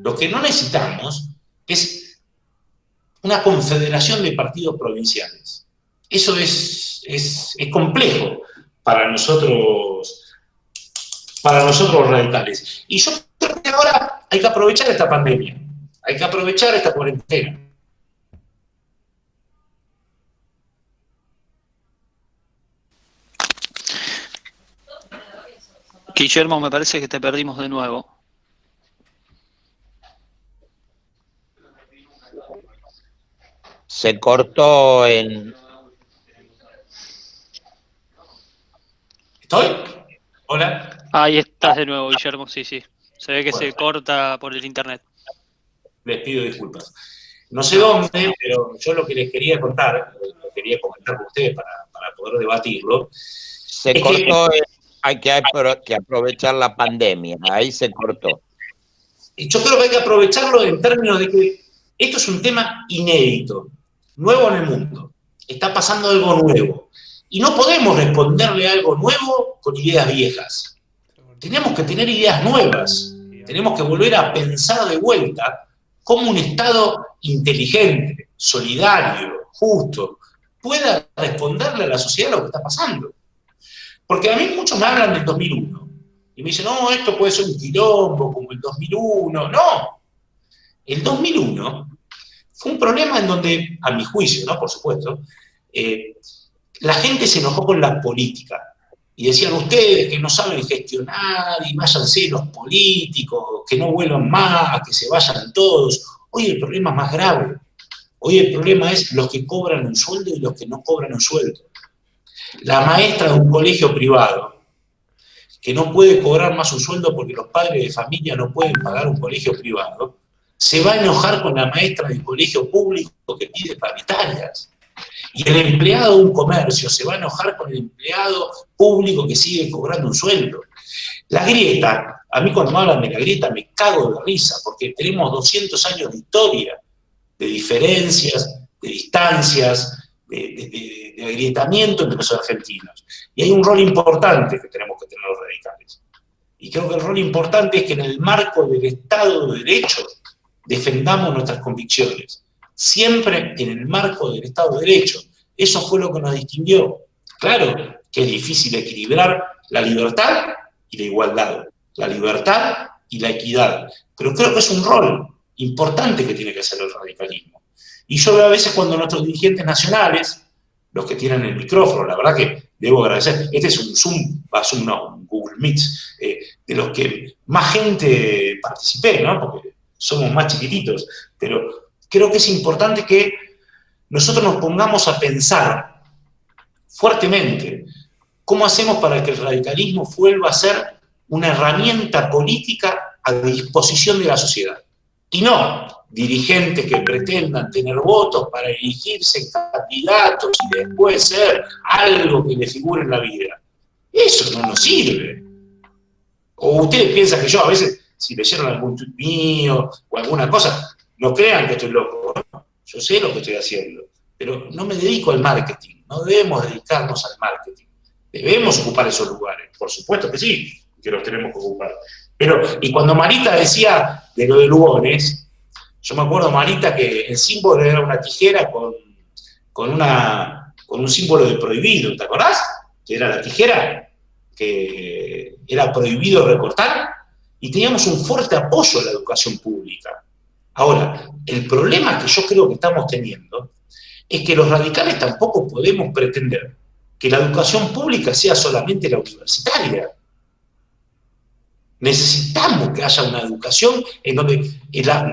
Lo que no necesitamos es una confederación de partidos provinciales. Eso es complejo para nosotros los radicales. Y yo creo que ahora hay que aprovechar esta pandemia, hay que aprovechar esta cuarentena. Guillermo, me parece que te perdimos de nuevo. Se cortó en... ¿Estoy? Hola. Ahí estás de nuevo, Guillermo, sí, sí. Se ve que se corta por el internet. Les pido disculpas. No sé dónde, pero yo lo que les quería contar, lo quería comentar con ustedes para poder debatirlo. Se Es cortó, hay que aprovechar la pandemia, ahí se cortó. Yo creo que hay que aprovecharlo en términos de que esto es un tema inédito, nuevo en el mundo. Está pasando algo nuevo. Y no podemos responderle a algo nuevo con ideas viejas. Tenemos que tener ideas nuevas. Tenemos que volver a pensar de vuelta cómo un Estado inteligente, solidario, justo, pueda responderle a la sociedad lo que está pasando. Porque a mí muchos me hablan del 2001. Y me dicen, no, esto puede ser un quilombo como el 2001. No. El 2001 fue un problema en donde, a mi juicio, ¿no? Por supuesto, la gente se enojó con la política. Y decían ustedes que no saben gestionar y váyanse los políticos, que no vuelvan más, que se vayan todos. Hoy el problema es más grave. Hoy el problema es los que cobran un sueldo y los que no cobran un sueldo. La maestra de un colegio privado que no puede cobrar más un sueldo porque los padres de familia no pueden pagar un colegio privado, se va a enojar con la maestra del colegio público que pide paritarias. Y el empleado de un comercio se va a enojar con el empleado público que sigue cobrando un sueldo. La grieta, a mí cuando me hablan de la grieta me cago de risa, porque tenemos 200 años de historia, de diferencias, de distancias, de agrietamiento entre los argentinos. Y hay un rol importante que tenemos que tener los radicales. Y creo que el rol importante es que en el marco del Estado de Derecho defendamos nuestras convicciones. Siempre en el marco del Estado de Derecho. Eso fue lo que nos distinguió. Claro que es difícil equilibrar la libertad y la igualdad, la libertad y la equidad, pero creo que es un rol importante que tiene que hacer el radicalismo. Y yo veo a veces cuando nuestros dirigentes nacionales, los que tienen el micrófono, la verdad que debo agradecer, este es un Zoom, un Google Meet, de los que más gente participé, ¿no? Porque somos más chiquititos, pero creo que es importante que nosotros nos pongamos a pensar fuertemente cómo hacemos para que el radicalismo vuelva a ser una herramienta política a disposición de la sociedad. Y no dirigentes que pretendan tener votos para elegirse candidatos y después ser algo que les figure en la vida. Eso no nos sirve. O ustedes piensan que yo a veces, si leyeron algún tuit mío o alguna cosa, no crean que estoy loco. ¿No? Yo sé lo que estoy haciendo, pero no me dedico al marketing. No debemos dedicarnos al marketing. Debemos ocupar esos lugares. Por supuesto que sí, que los tenemos que ocupar. Pero, y cuando Marita decía de lo de Lugones, yo me acuerdo, Marita, que el símbolo era una tijera con un símbolo de prohibido, ¿te acordás? Que era la tijera, que era prohibido recortar, y teníamos un fuerte apoyo a la educación pública. Ahora, el problema que yo creo que estamos teniendo es que los radicales tampoco podemos pretender que la educación pública sea solamente la universitaria. Necesitamos que haya una educación en donde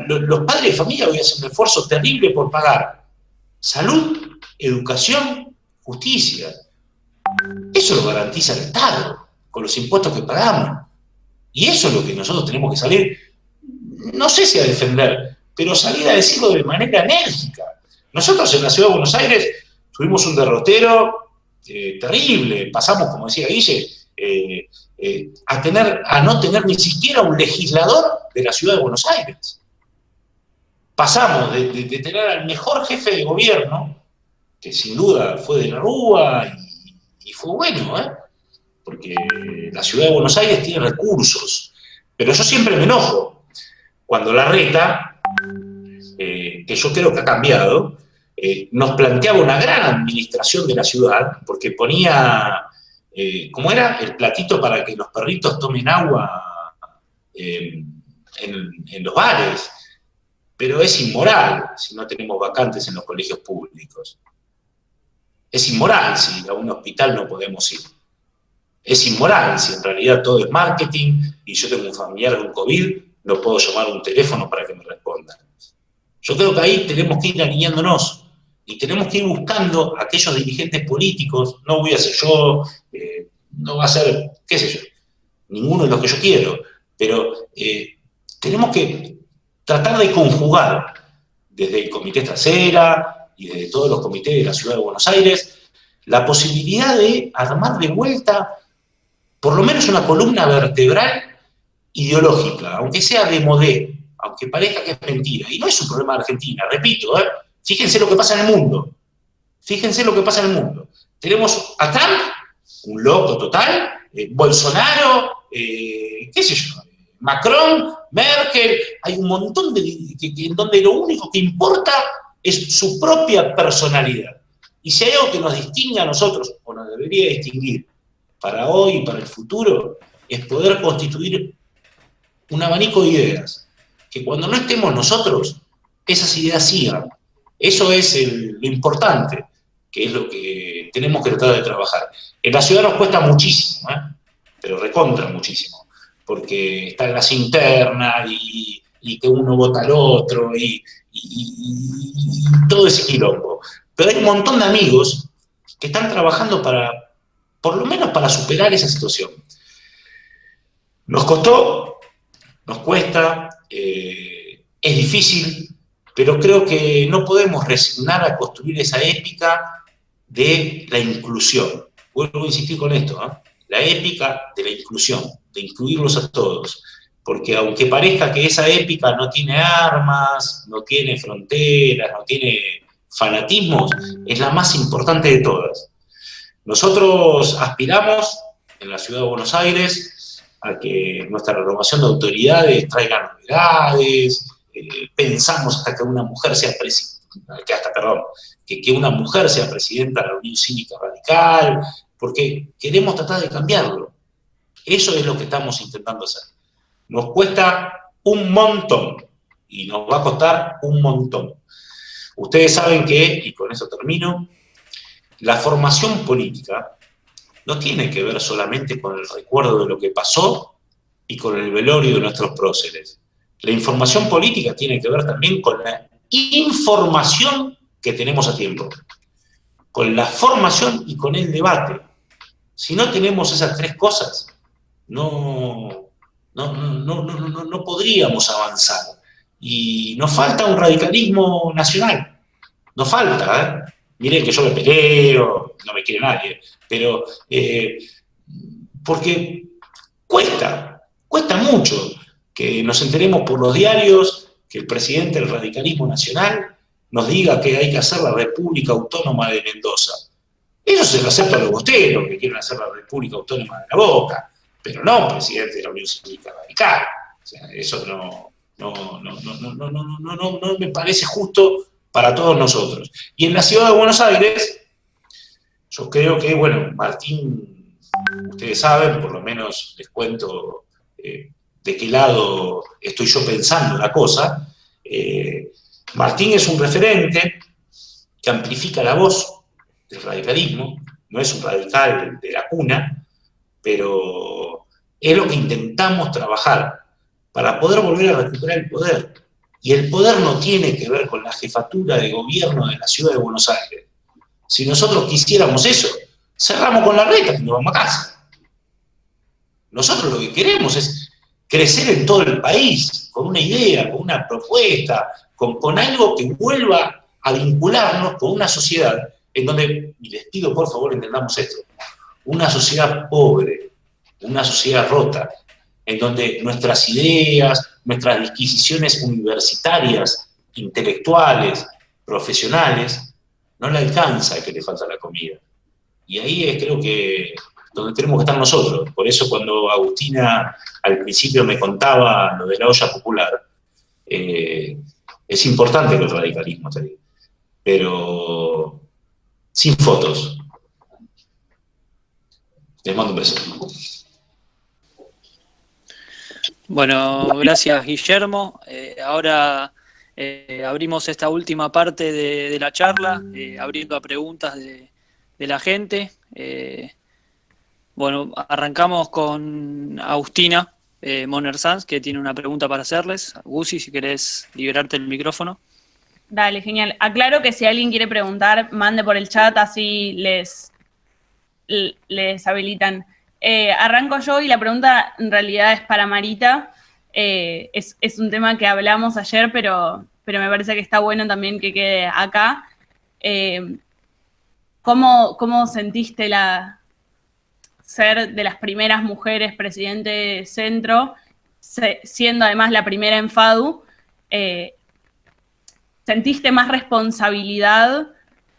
los padres de familia hoy hacen un esfuerzo terrible por pagar salud, educación, justicia. Eso lo garantiza el Estado, con los impuestos que pagamos. Y eso es lo que nosotros tenemos que salir, no sé si a defender, pero salir a decirlo de manera enérgica. Nosotros en la Ciudad de Buenos Aires tuvimos un derrotero terrible, pasamos, como decía Guille, a no tener ni siquiera un legislador de la Ciudad de Buenos Aires. Pasamos de tener al mejor jefe de gobierno, que sin duda fue de la Rúa y fue bueno, porque la Ciudad de Buenos Aires tiene recursos, pero yo siempre me enojo cuando Larreta, que yo creo que ha cambiado, nos planteaba una gran administración de la ciudad, porque ponía, ¿cómo era? El platito para que los perritos tomen agua en los bares. Pero es inmoral si no tenemos vacantes en los colegios públicos. Es inmoral si a un hospital no podemos ir. Es inmoral si en realidad todo es marketing y yo tengo un familiar con COVID, no puedo llamar a un teléfono para que me respondan. Yo creo que ahí tenemos que ir alineándonos. Y tenemos que ir buscando a aquellos dirigentes políticos, no voy a ser yo, no va a ser, qué sé yo, ninguno de los que yo quiero, pero tenemos que tratar de conjugar desde el Comité Trasera y desde todos los comités de la Ciudad de Buenos Aires la posibilidad de armar de vuelta por lo menos una columna vertebral ideológica, aunque sea de modé, aunque parezca que es mentira. Y no es un problema de Argentina, repito, fíjense lo que pasa en el mundo. Fíjense lo que pasa en el mundo. Tenemos a Trump, un loco total, Bolsonaro, qué sé yo, Macron, Merkel, hay un montón en donde lo único que importa es su propia personalidad. Y si hay algo que nos distingue a nosotros, o nos debería distinguir para hoy y para el futuro, es poder constituir un abanico de ideas, que cuando no estemos nosotros, esas ideas sigan. Eso es lo importante, que es lo que tenemos que tratar de trabajar. En la ciudad nos cuesta muchísimo, pero recontra muchísimo, porque está en las internas y que uno vota al otro y todo ese quilombo. Pero hay un montón de amigos que están trabajando por lo menos para superar esa situación. Nos costó, nos cuesta, es difícil, pero creo que no podemos resignar a construir esa épica de la inclusión. Vuelvo a insistir con esto, la épica de la inclusión, de incluirlos a todos. Porque aunque parezca que esa épica no tiene armas, no tiene fronteras, no tiene fanatismos, es la más importante de todas. Nosotros aspiramos en la Ciudad de Buenos Aires a que nuestra renovación de autoridades traiga novedades, pensamos hasta que una mujer sea que una mujer sea presidenta de la Unión Cívica Radical, porque queremos tratar de cambiarlo. Eso es lo que estamos intentando hacer. Nos cuesta un montón, y nos va a costar un montón. Ustedes saben que, y con eso termino, la formación política no tiene que ver solamente con el recuerdo de lo que pasó y con el velorio de nuestros próceres. La información política tiene que ver también con la información que tenemos a tiempo, con la formación y con el debate. Si no tenemos esas tres cosas, no podríamos avanzar. Y nos falta un radicalismo nacional. Nos falta, Miren que yo me peleo, no me quiere nadie, pero porque cuesta mucho que nos enteremos por los diarios que el presidente del radicalismo nacional nos diga que hay que hacer la República Autónoma de Mendoza. Eso se lo acepta a los bosteros que quieren hacer la República Autónoma de La Boca, pero no presidente de la Unión Cívica Radical. O sea, eso no me parece justo para todos nosotros. Y en la Ciudad de Buenos Aires, yo creo que, bueno, Martín, ustedes saben, por lo menos les cuento de qué lado estoy yo pensando la cosa. Martín es un referente que amplifica la voz del radicalismo, no es un radical de la cuna, pero es lo que intentamos trabajar para poder volver a recuperar el poder. Y el poder no tiene que ver con la jefatura de gobierno de la Ciudad de Buenos Aires. Si nosotros quisiéramos eso, cerramos con la reta y nos vamos a casa. Nosotros lo que queremos es crecer en todo el país, con una idea, con una propuesta, con algo que vuelva a vincularnos con una sociedad en donde, y les pido por favor entendamos esto, una sociedad pobre, una sociedad rota, en donde nuestras ideas, nuestras disquisiciones universitarias, intelectuales, profesionales, no le alcanza al que le falta la comida. Y ahí es, creo que, donde tenemos que estar nosotros. Por eso cuando Agustina al principio me contaba lo de la olla popular, es importante que el radicalismo esté ahí, pero sin fotos. Les mando un beso. Bueno, gracias Guillermo. Ahora abrimos esta última parte de la charla, abriendo a preguntas de la gente. Bueno, arrancamos con Agustina Moner Sanz, que tiene una pregunta para hacerles. Gusi, si querés liberarte el micrófono. Dale, genial. Aclaro que si alguien quiere preguntar, mande por el chat, así les habilitan. Arranco yo y la pregunta en realidad es para Marita. Es un tema que hablamos ayer, pero me parece que está bueno también que quede acá. ¿Cómo sentiste ser de las primeras mujeres presidente de Centro, siendo además la primera en FADU? ¿Sentiste más responsabilidad?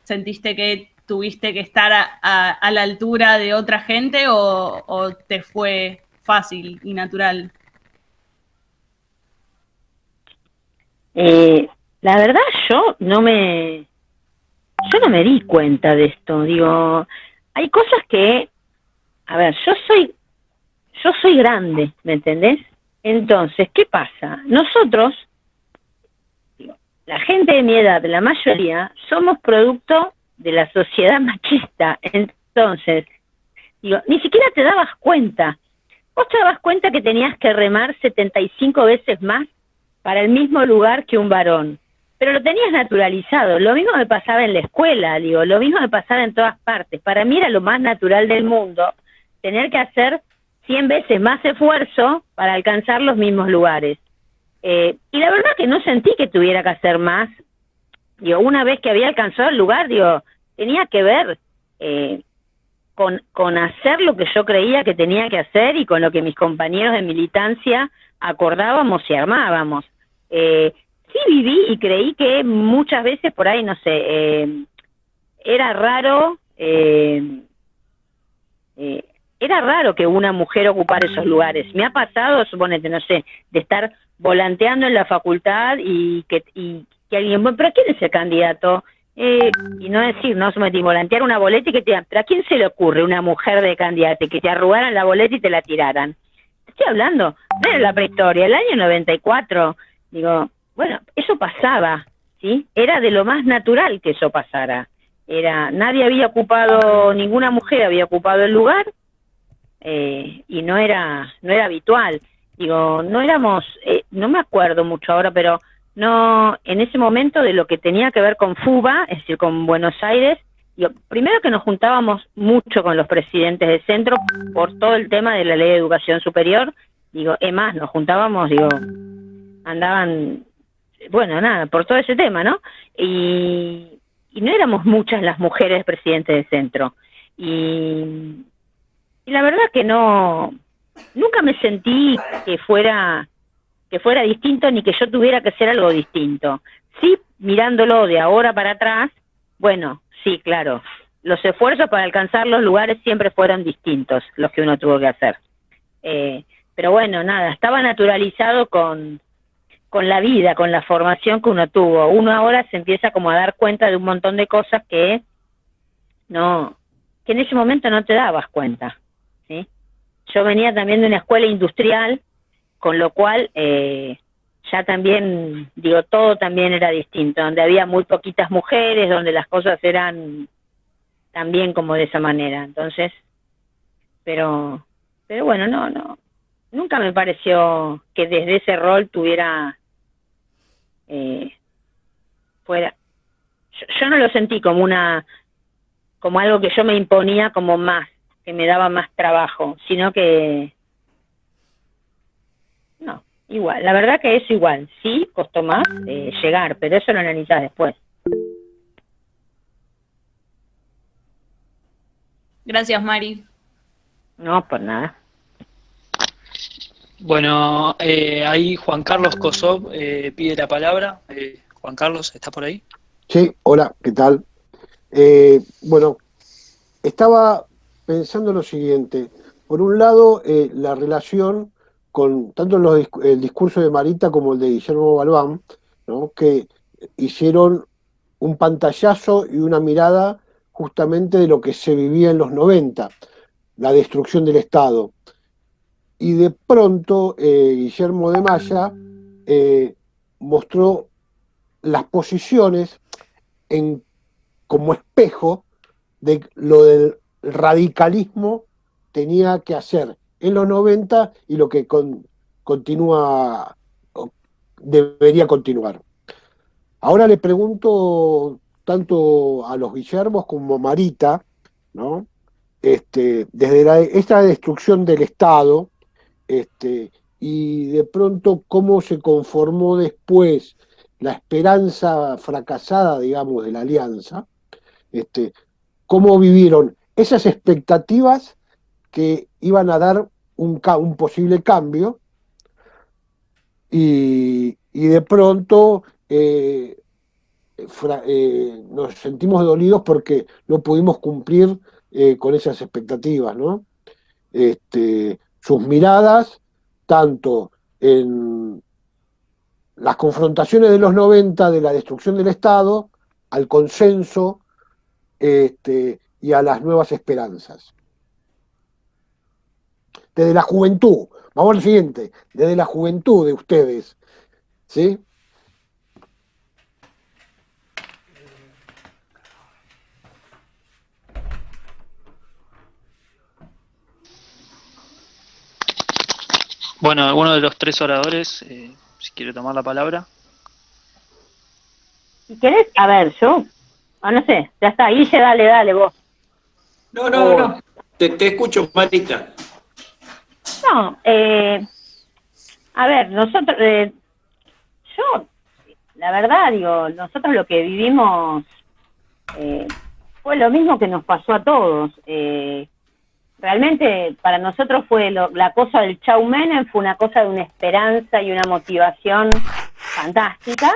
¿Sentiste que tuviste que estar a la altura de otra gente o te fue fácil y natural? La verdad yo no me di cuenta de esto. Digo, hay cosas que, a ver, yo soy grande, ¿me entendés? Entonces, ¿qué pasa? Nosotros, la gente de mi edad, la mayoría, somos producto de la sociedad machista. Entonces, digo, ni siquiera te dabas cuenta. Vos te dabas cuenta que tenías que remar 75 veces más para el mismo lugar que un varón. Pero lo tenías naturalizado. Lo mismo me pasaba en la escuela, digo, lo mismo me pasaba en todas partes. Para mí era lo más natural del mundo tener que hacer 100 veces más esfuerzo para alcanzar los mismos lugares. Y la verdad que no sentí que tuviera que hacer más. Digo, una vez que había alcanzado el lugar, digo, tenía que ver con hacer lo que yo creía que tenía que hacer y con lo que mis compañeros de militancia acordábamos y armábamos. Sí viví y creí que muchas veces por ahí, no sé, era raro que una mujer ocupara esos lugares. Me ha pasado, suponete, no sé, de estar volanteando en la facultad y que alguien, bueno, ¿pero quién es el candidato? Y no decir, no, suponete, volantear una boleta y que te digan, ¿pero a quién se le ocurre una mujer de candidata? Que te arrugaran la boleta y te la tiraran. Estoy hablando de la prehistoria, el año 94, digo, bueno, eso pasaba, ¿sí? Era de lo más natural que eso pasara. Nadie había ocupado, ninguna mujer había ocupado el lugar, y no era habitual. Digo, no éramos, no me acuerdo mucho ahora, pero no, en ese momento de lo que tenía que ver con FUBA, es decir, con Buenos Aires, digo, primero que nos juntábamos mucho con los presidentes del centro por todo el tema de la ley de educación superior, digo, es más, nos juntábamos, digo, andaban, bueno, nada, por todo ese tema, ¿no? Y no éramos muchas las mujeres presidentes del centro. Y la verdad que nunca me sentí que fuera distinto ni que yo tuviera que hacer algo distinto. Sí, mirándolo de ahora para atrás, bueno, sí, claro, los esfuerzos para alcanzar los lugares siempre fueron distintos, los que uno tuvo que hacer. Pero bueno, nada, estaba naturalizado con la vida, con la formación que uno tuvo. Uno ahora se empieza como a dar cuenta de un montón de cosas que en ese momento no te dabas cuenta, ¿sí? Yo venía también de una escuela industrial, con lo cual ya también, digo, todo también era distinto, donde había muy poquitas mujeres, donde las cosas eran también como de esa manera. Entonces, pero bueno, no, nunca me pareció que desde ese rol tuviera fuera. Yo no lo sentí como algo que yo me imponía como más, que me daba más trabajo, sino que no, igual, la verdad que es igual, sí, costó más llegar, pero eso lo analizás después. Gracias, Mari. No, por nada. Bueno, ahí Juan Carlos Kosov pide la palabra. Juan Carlos, ¿estás por ahí? Sí, hola, ¿qué tal? Bueno, estaba pensando lo siguiente. Por un lado, la relación con tanto el discurso de Marita como el de Guillermo Galván, ¿no? Que hicieron un pantallazo y una mirada justamente de lo que se vivía en los 90, la destrucción del Estado. Y de pronto Guillermo de Maya mostró las posiciones como espejo de lo del radicalismo tenía que hacer en los 90 y lo que debería continuar. Ahora le pregunto tanto a los Guillermos como a Marita, ¿no? Desde esta destrucción del Estado, y de pronto cómo se conformó después la esperanza fracasada, digamos, de la alianza, cómo vivieron esas expectativas que iban a dar un posible cambio y de pronto nos sentimos dolidos porque no pudimos cumplir con esas expectativas, ¿no? Sus miradas, tanto en las confrontaciones de los 90 de la destrucción del Estado, al consenso y a las nuevas esperanzas. Desde la juventud, vamos al siguiente, desde la juventud de ustedes, ¿sí? Bueno, alguno de los tres oradores, si quiere tomar la palabra. Si querés, a ver, yo, no sé, ya está, Guille, dale vos. No. Te escucho, Marita. No, a ver, nosotros, yo, la verdad, digo, nosotros lo que vivimos fue lo mismo que nos pasó a todos. Realmente para nosotros fue la cosa del Chau Menem, fue una cosa de una esperanza y una motivación fantástica.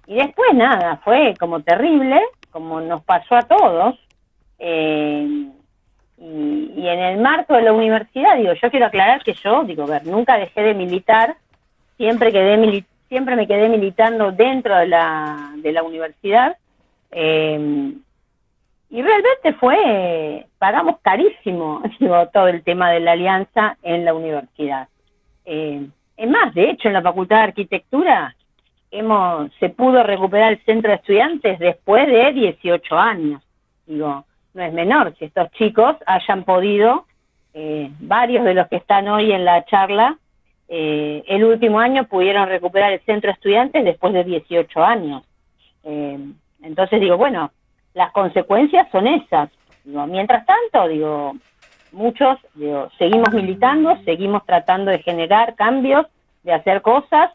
Y después nada, fue como terrible, como nos pasó a todos. Y en el marco de la universidad, digo, yo quiero aclarar que yo, nunca dejé de militar, siempre me quedé militando dentro de la universidad. Y realmente pagamos carísimo, todo el tema de la alianza en la universidad. Es más, de hecho, en la Facultad de Arquitectura se pudo recuperar el centro de estudiantes después de 18 años. No es menor que estos chicos hayan podido, varios de los que están hoy en la charla, el último año pudieron recuperar el centro de estudiantes después de 18 años. Entonces bueno, las consecuencias son esas. Mientras tanto, muchos seguimos militando, seguimos tratando de generar cambios, de hacer cosas,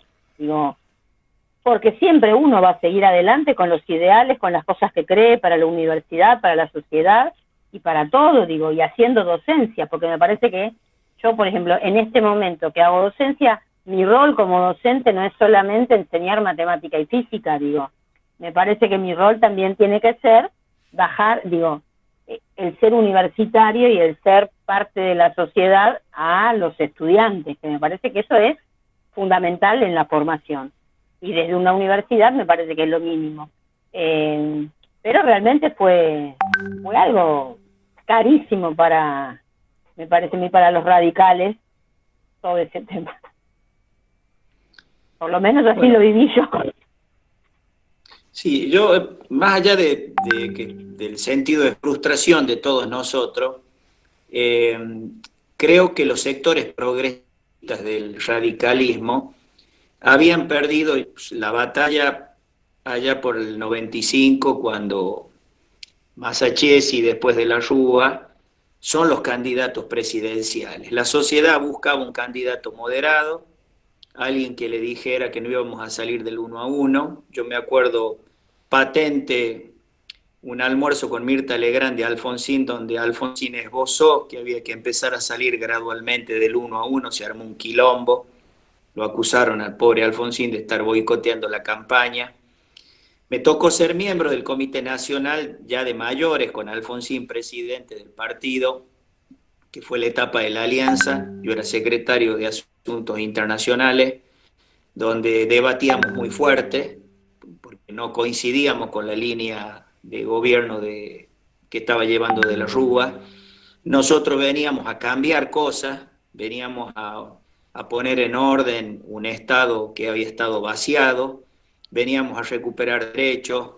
porque siempre uno va a seguir adelante con los ideales, con las cosas que cree para la universidad, para la sociedad y para todo, y haciendo docencia, porque me parece que yo, por ejemplo, en este momento que hago docencia, mi rol como docente no es solamente enseñar matemática y física, me parece que mi rol también tiene que ser el ser universitario y el ser parte de la sociedad a los estudiantes, que me parece que eso es fundamental en la formación. Y desde una universidad me parece que es lo mínimo. Pero realmente fue algo carísimo me parece a mí, para los radicales, todo ese tema. Por lo menos así lo viví yo. Sí, yo, más allá del sentido de frustración de todos nosotros, creo que los sectores progresistas del radicalismo habían perdido la batalla allá por el 95, cuando Masachesi y después de la Rúa son los candidatos presidenciales. La sociedad buscaba un candidato moderado, alguien que le dijera que no íbamos a salir del 1-1. Yo me acuerdo patente un almuerzo con Mirta Legrand de Alfonsín, donde Alfonsín esbozó que había que empezar a salir gradualmente del 1-1, se armó un quilombo, lo acusaron al pobre Alfonsín de estar boicoteando la campaña. Me tocó ser miembro del Comité Nacional ya de mayores, con Alfonsín presidente del partido, que fue la etapa de la alianza. Yo era secretario de Asuntos Internacionales, donde debatíamos muy fuerte, porque no coincidíamos con la línea de gobierno que estaba llevando de la Rúa. Nosotros veníamos a cambiar cosas, veníamos a poner en orden un Estado que había estado vaciado, veníamos a recuperar derechos,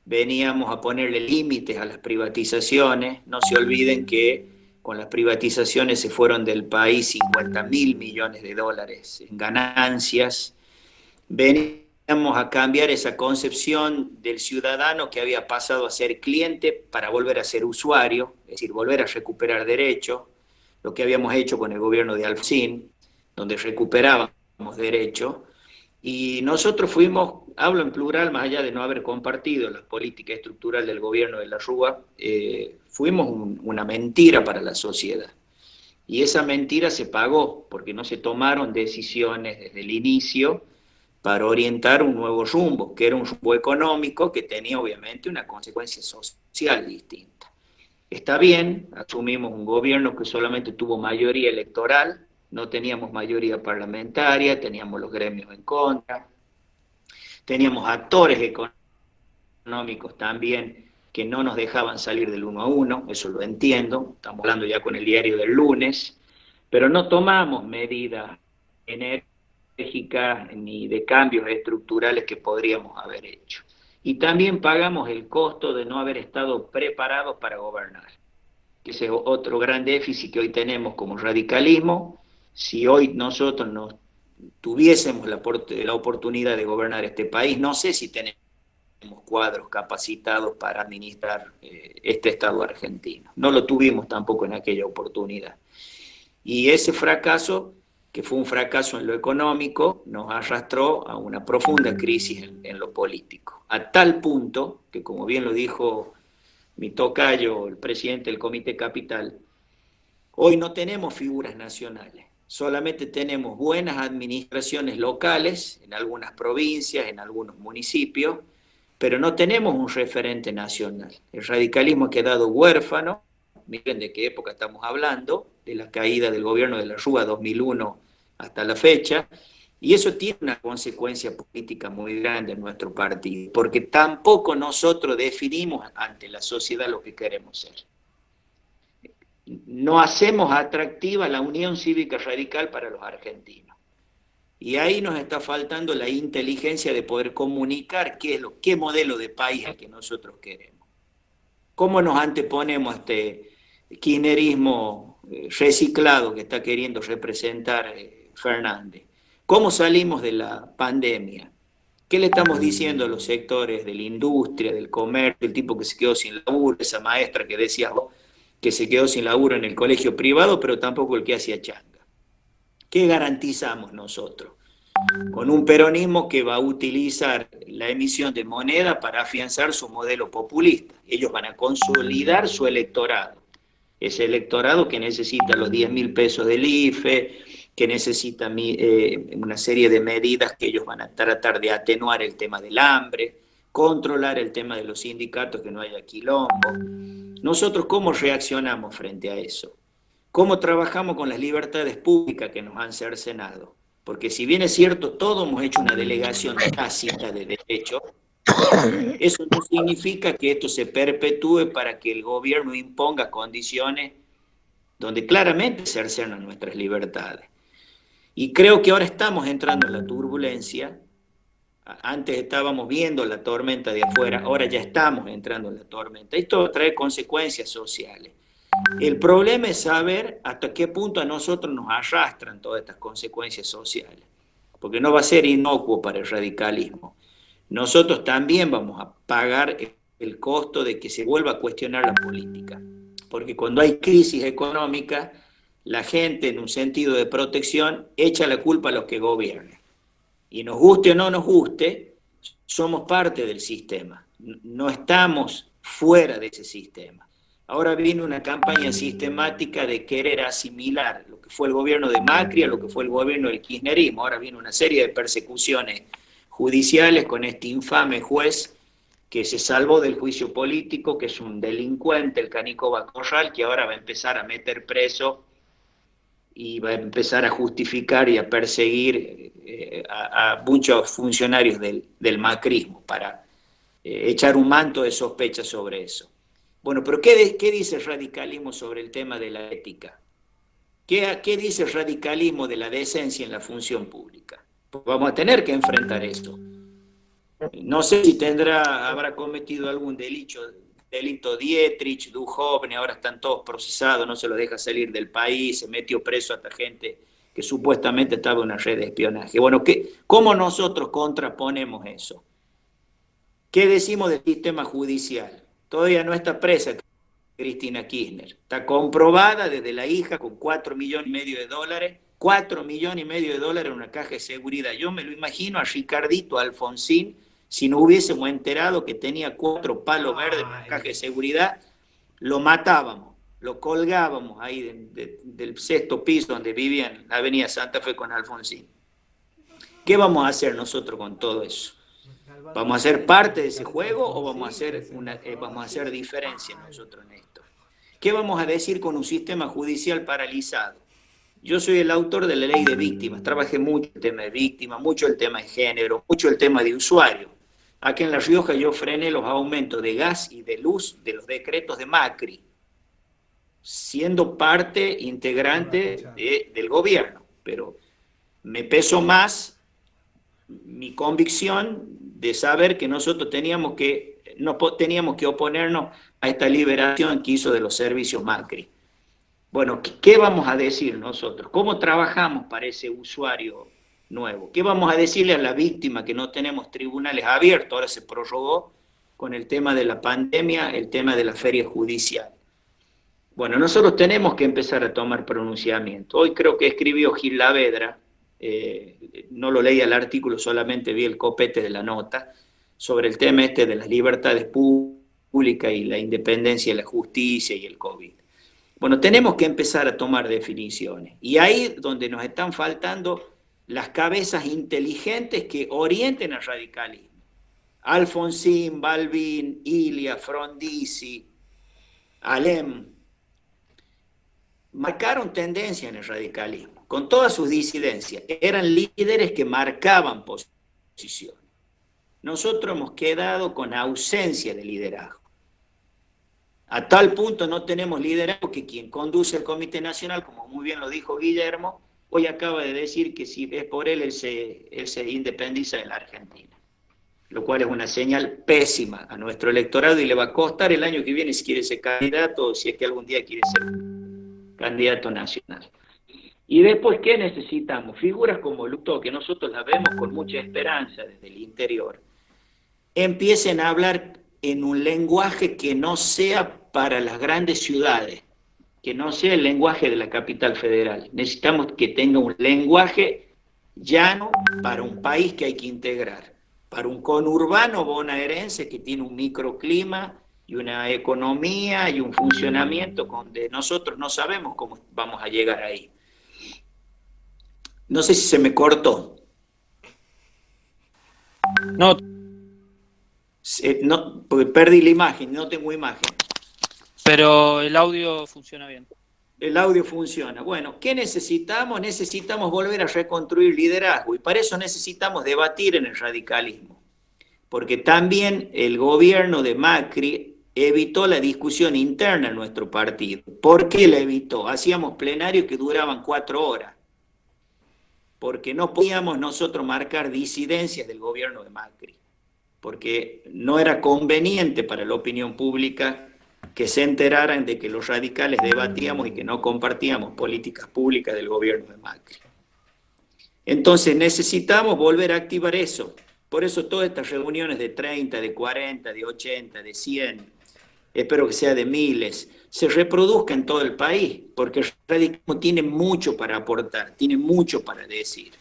veníamos a ponerle límites a las privatizaciones. No se olviden que con las privatizaciones se fueron del país 50.000 millones de dólares en ganancias. Veníamos a cambiar esa concepción del ciudadano que había pasado a ser cliente para volver a ser usuario, es decir, volver a recuperar derechos, lo que habíamos hecho con el gobierno de Alfonsín, donde recuperábamos derechos, y nosotros fuimos, hablo en plural, más allá de no haber compartido la política estructural del gobierno de la Rúa, fuimos una mentira para la sociedad. Y esa mentira se pagó, porque no se tomaron decisiones desde el inicio para orientar un nuevo rumbo, que era un rumbo económico que tenía obviamente una consecuencia social distinta. Está bien, asumimos un gobierno que solamente tuvo mayoría electoral, no teníamos mayoría parlamentaria, teníamos los gremios en contra, teníamos actores económicos también que no nos dejaban salir del 1 a 1, eso lo entiendo, estamos hablando ya con el diario del lunes, pero no tomamos medidas enérgicas ni de cambios estructurales que podríamos haber hecho. Y también pagamos el costo de no haber estado preparados para gobernar. Ese es otro gran déficit que hoy tenemos como radicalismo. Si hoy nosotros no tuviésemos la oportunidad de gobernar este país, no sé si tenemos cuadros capacitados para administrar este Estado argentino. No lo tuvimos tampoco en aquella oportunidad. Y ese fracaso, que fue un fracaso en lo económico, nos arrastró a una profunda crisis en lo político. A tal punto que, como bien lo dijo mi tocayo, el presidente del Comité Capital, hoy no tenemos figuras nacionales, solamente tenemos buenas administraciones locales en algunas provincias, en algunos municipios, pero no tenemos un referente nacional. El radicalismo ha quedado huérfano, miren de qué época estamos hablando, de la caída del gobierno de la Rúa 2001 hasta la fecha, y eso tiene una consecuencia política muy grande en nuestro partido, porque tampoco nosotros definimos ante la sociedad lo que queremos ser. No hacemos atractiva la unión cívica radical para los argentinos. Y ahí nos está faltando la inteligencia de poder comunicar qué modelo de país es el que nosotros queremos. ¿Cómo nos anteponemos a este kirchnerismo reciclado que está queriendo representar Fernández? ¿Cómo salimos de la pandemia? ¿Qué le estamos diciendo a los sectores de la industria, del comercio, el tipo que se quedó sin laburo, esa maestra que decías vos, que se quedó sin laburo en el colegio privado, pero tampoco el que hacía changa? ¿Qué garantizamos nosotros? Con un peronismo que va a utilizar la emisión de moneda para afianzar su modelo populista. Ellos van a consolidar su electorado. Ese electorado que necesita los 10.000 pesos del IFE, que necesita una serie de medidas que ellos van a tratar de atenuar el tema del hambre, controlar el tema de los sindicatos, que no haya quilombo. Nosotros, ¿cómo reaccionamos frente a eso? ¿Cómo trabajamos con las libertades públicas que nos han cercenado? Porque si bien es cierto, todos hemos hecho una delegación tácita de derechos, eso no significa que esto se perpetúe para que el gobierno imponga condiciones donde claramente cercenan nuestras libertades. Y creo que ahora estamos entrando en la turbulencia. Antes estábamos viendo la tormenta de afuera, ahora ya estamos entrando en la tormenta. Esto trae consecuencias sociales. El problema es saber hasta qué punto a nosotros nos arrastran todas estas consecuencias sociales, porque no va a ser inocuo para el radicalismo. Nosotros también vamos a pagar el costo de que se vuelva a cuestionar la política, porque cuando hay crisis económica, la gente, en un sentido de protección, echa la culpa a los que gobiernan. Y nos guste o no nos guste, somos parte del sistema, no estamos fuera de ese sistema. Ahora viene una campaña sistemática de querer asimilar lo que fue el gobierno de Macri a lo que fue el gobierno del kirchnerismo. Ahora viene una serie de persecuciones judiciales con este infame juez que se salvó del juicio político, que es un delincuente, el Canico Bacorral, que ahora va a empezar a meter preso y va a empezar a justificar y a perseguir a muchos funcionarios del macrismo para echar un manto de sospecha sobre eso. Bueno, pero ¿qué dice el radicalismo sobre el tema de la ética? ¿Qué dice el radicalismo de la decencia en la función pública? Pues vamos a tener que enfrentar esto. No sé si habrá cometido algún delito Dietrich, Duhovne, ahora están todos procesados, no se los deja salir del país, se metió preso a esta gente que supuestamente estaba en una red de espionaje. Bueno, ¿cómo nosotros contraponemos eso? ¿Qué decimos del sistema judicial? Todavía no está presa Cristina Kirchner. Está comprobada desde la hija con $4,5 millones, $4,5 millones en una caja de seguridad. Yo me lo imagino a Ricardito Alfonsín, si no hubiésemos enterado que tenía 4 palos verdes en una caja de seguridad, lo matábamos, lo colgábamos ahí del 6º piso donde vivía en la avenida Santa Fe con Alfonsín. ¿Qué vamos a hacer nosotros con todo eso? ¿Vamos a ser parte de ese juego o vamos a hacer diferencia nosotros en esto? ¿Qué vamos a decir con un sistema judicial paralizado? Yo soy el autor de la ley de víctimas, trabajé mucho el tema de víctimas, mucho el tema de género, mucho el tema de usuario. Aquí en La Rioja yo frené los aumentos de gas y de luz de los decretos de Macri, siendo parte integrante del gobierno, pero me pesó más mi convicción de saber que nosotros no teníamos que oponernos a esta liberación que hizo de los servicios Macri. Bueno, ¿qué vamos a decir nosotros? ¿Cómo trabajamos para ese usuario nuevo? ¿Qué vamos a decirle a la víctima que no tenemos tribunales abiertos? Ahora se prorrogó con el tema de la pandemia, el tema de la feria judicial. Bueno, nosotros tenemos que empezar a tomar pronunciamiento. Hoy creo que escribió Gil Lavedra, no lo leí el artículo, solamente vi el copete de la nota, sobre el tema de las libertades públicas y la independencia de la justicia y el COVID. Bueno, tenemos que empezar a tomar definiciones. Y ahí donde nos están faltando las cabezas inteligentes que orienten al radicalismo. Alfonsín, Balbín, Ilia, Frondizi, Alem, marcaron tendencia en el radicalismo, con todas sus disidencias. Eran líderes que marcaban posición. Nosotros hemos quedado con ausencia de liderazgo. A tal punto no tenemos liderazgo que quien conduce el Comité Nacional, como muy bien lo dijo Guillermo, hoy acaba de decir que si es por él se independiza de la Argentina. Lo cual es una señal pésima a nuestro electorado y le va a costar el año que viene si quiere ser candidato o si es que algún día quiere ser candidato nacional. Y después, ¿qué necesitamos? Figuras como Lutó, que nosotros la vemos con mucha esperanza desde el interior, empiecen a hablar en un lenguaje que no sea para las grandes ciudades, que no sea el lenguaje de la capital federal. Necesitamos que tenga un lenguaje llano para un país que hay que integrar, para un conurbano bonaerense que tiene un microclima y una economía y un funcionamiento donde nosotros no sabemos cómo vamos a llegar ahí. No sé si se me cortó. No, No, porque perdí la imagen, no tengo imagen. pero el audio funciona bien. El audio funciona. Bueno, ¿qué necesitamos? Necesitamos volver a reconstruir liderazgo y para eso necesitamos debatir en el radicalismo. Porque también el gobierno de Macri evitó la discusión interna en nuestro partido. ¿Por qué la evitó? Hacíamos plenarios que duraban 4 horas. Porque no podíamos nosotros marcar disidencias del gobierno de Macri. Porque no era conveniente para la opinión pública que se enteraran de que los radicales debatíamos y que no compartíamos políticas públicas del gobierno de Macri. Entonces necesitamos volver a activar eso. Por eso todas estas reuniones de 30, de 40, de 80, de 100, espero que sea de miles, se reproduzcan en todo el país, porque el radicalismo tiene mucho para aportar, tiene mucho para decir.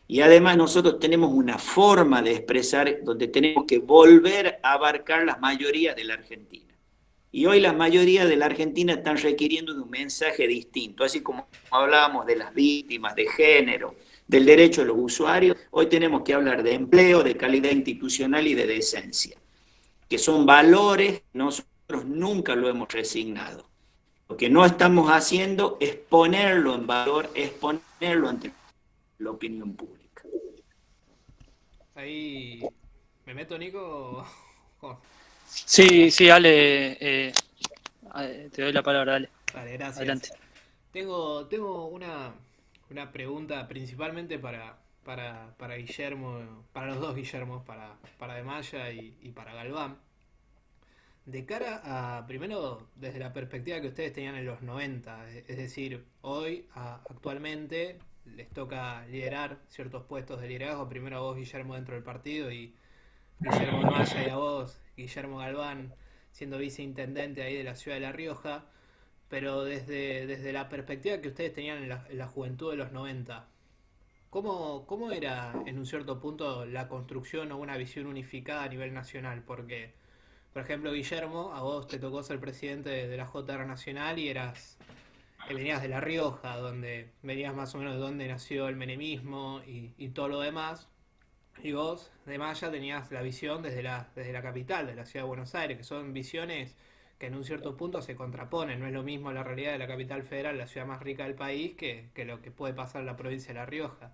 Y además nosotros tenemos una forma de expresar donde tenemos que volver a abarcar las mayorías de la Argentina. Y hoy las mayorías de la Argentina están requiriendo de un mensaje distinto, así como hablábamos de las víctimas, de género, del derecho de los usuarios, hoy tenemos que hablar de empleo, de calidad institucional y de decencia, que son valores que nosotros nunca lo hemos resignado. Lo que no estamos haciendo es ponerlo en valor, es ponerlo ante la opinión pública. Ahí me meto, Nico. Sí, Ale, te doy la palabra, Ale. Vale, gracias. Adelante. Tengo una pregunta principalmente para Guillermo, para los dos Guillermos, para De Maya y para Galván. De cara a, primero, desde la perspectiva que ustedes tenían en los 90, es decir, hoy, actualmente, les toca liderar ciertos puestos de liderazgo, primero a vos, Guillermo, dentro del partido, y Guillermo de Maya, y a vos, Guillermo Galván, siendo viceintendente ahí de la ciudad de La Rioja, pero desde la perspectiva que ustedes tenían en la juventud de los 90, ¿cómo era en un cierto punto la construcción o una visión unificada a nivel nacional? Porque, por ejemplo, Guillermo, a vos te tocó ser presidente de la JR Nacional y venías de La Rioja, donde venías más o menos de donde nació el menemismo y todo lo demás. Y vos, de Maya, tenías la visión desde la capital, de la ciudad de Buenos Aires, que son visiones que en un cierto punto se contraponen. No es lo mismo la realidad de la capital federal, la ciudad más rica del país, que lo que puede pasar en la provincia de La Rioja.